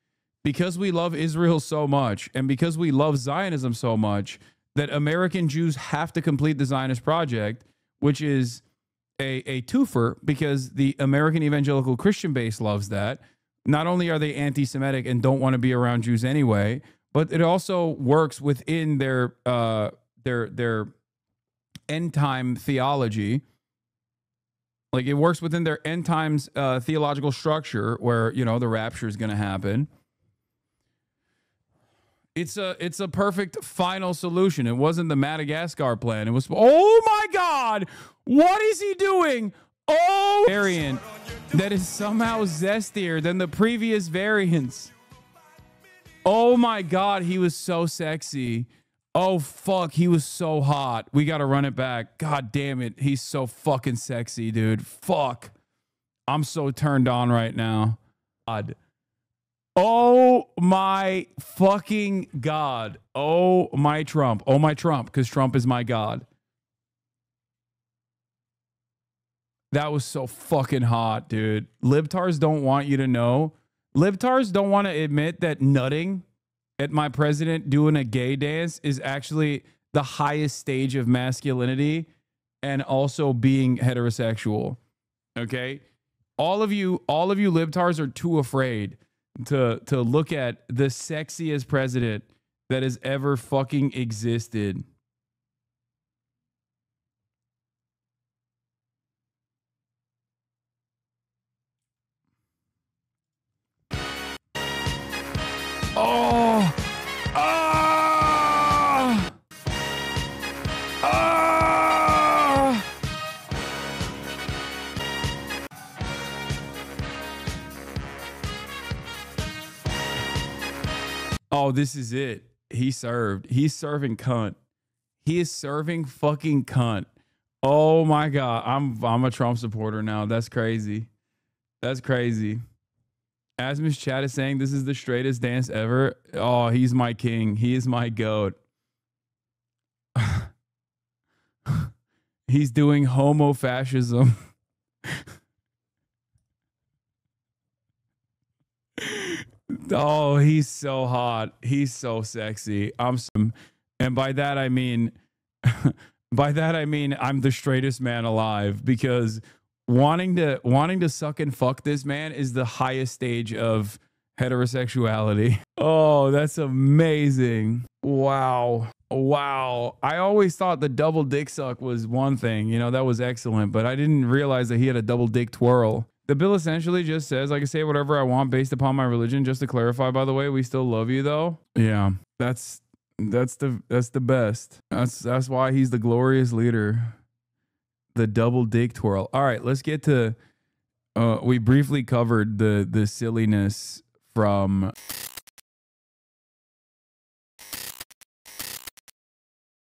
because we love Israel so much and because we love Zionism so much, that American Jews have to complete the Zionist project, which is a twofer, because the American evangelical Christian base loves that. Not only are they anti-Semitic and don't want to be around Jews anyway, but it also works within their end time theology. Like, it works within their end times theological structure where, you know, the rapture is going to happen. It's a perfect final solution. It wasn't the Madagascar plan. It was, oh my God, what is he doing? Oh, variant that is somehow zestier than the previous variants. Oh my God, he was so sexy. Oh fuck, he was so hot. We got to run it back. God damn it. He's so fucking sexy, dude. Fuck. I'm so turned on right now. God. Oh my fucking God. Oh my Trump. Oh my Trump, because Trump is my God. That was so fucking hot, dude. Libtards don't want you to know. Libtards don't want to admit that nutting at my president doing a gay dance is actually the highest stage of masculinity and also being heterosexual. Okay? All of you libtards are too afraid to look at the sexiest president that has ever fucking existed. Oh. Ah. Ah. Oh, this is it. He served. He's serving cunt. He is serving fucking cunt. Oh my God. I'm a Trump supporter now. That's crazy. That's crazy. As Miss Chat is saying, this is the straightest dance ever. Oh, he's my king. He is my goat. He's doing homo fascism. Oh, he's so hot. He's so sexy. And by that I mean I'm the straightest man alive, because wanting to suck and fuck this man is the highest stage of heterosexuality. Oh, that's amazing. Wow. Wow. I always thought the double dick suck was one thing, you know, that was excellent, but I didn't realize that he had a double dick twirl. The bill essentially just says I can say whatever I want based upon my religion. Just to clarify, by the way, we still love you though. Yeah, that's the best. That's why he's the glorious leader. The double dick twirl. All right, let's get to. We briefly covered the silliness from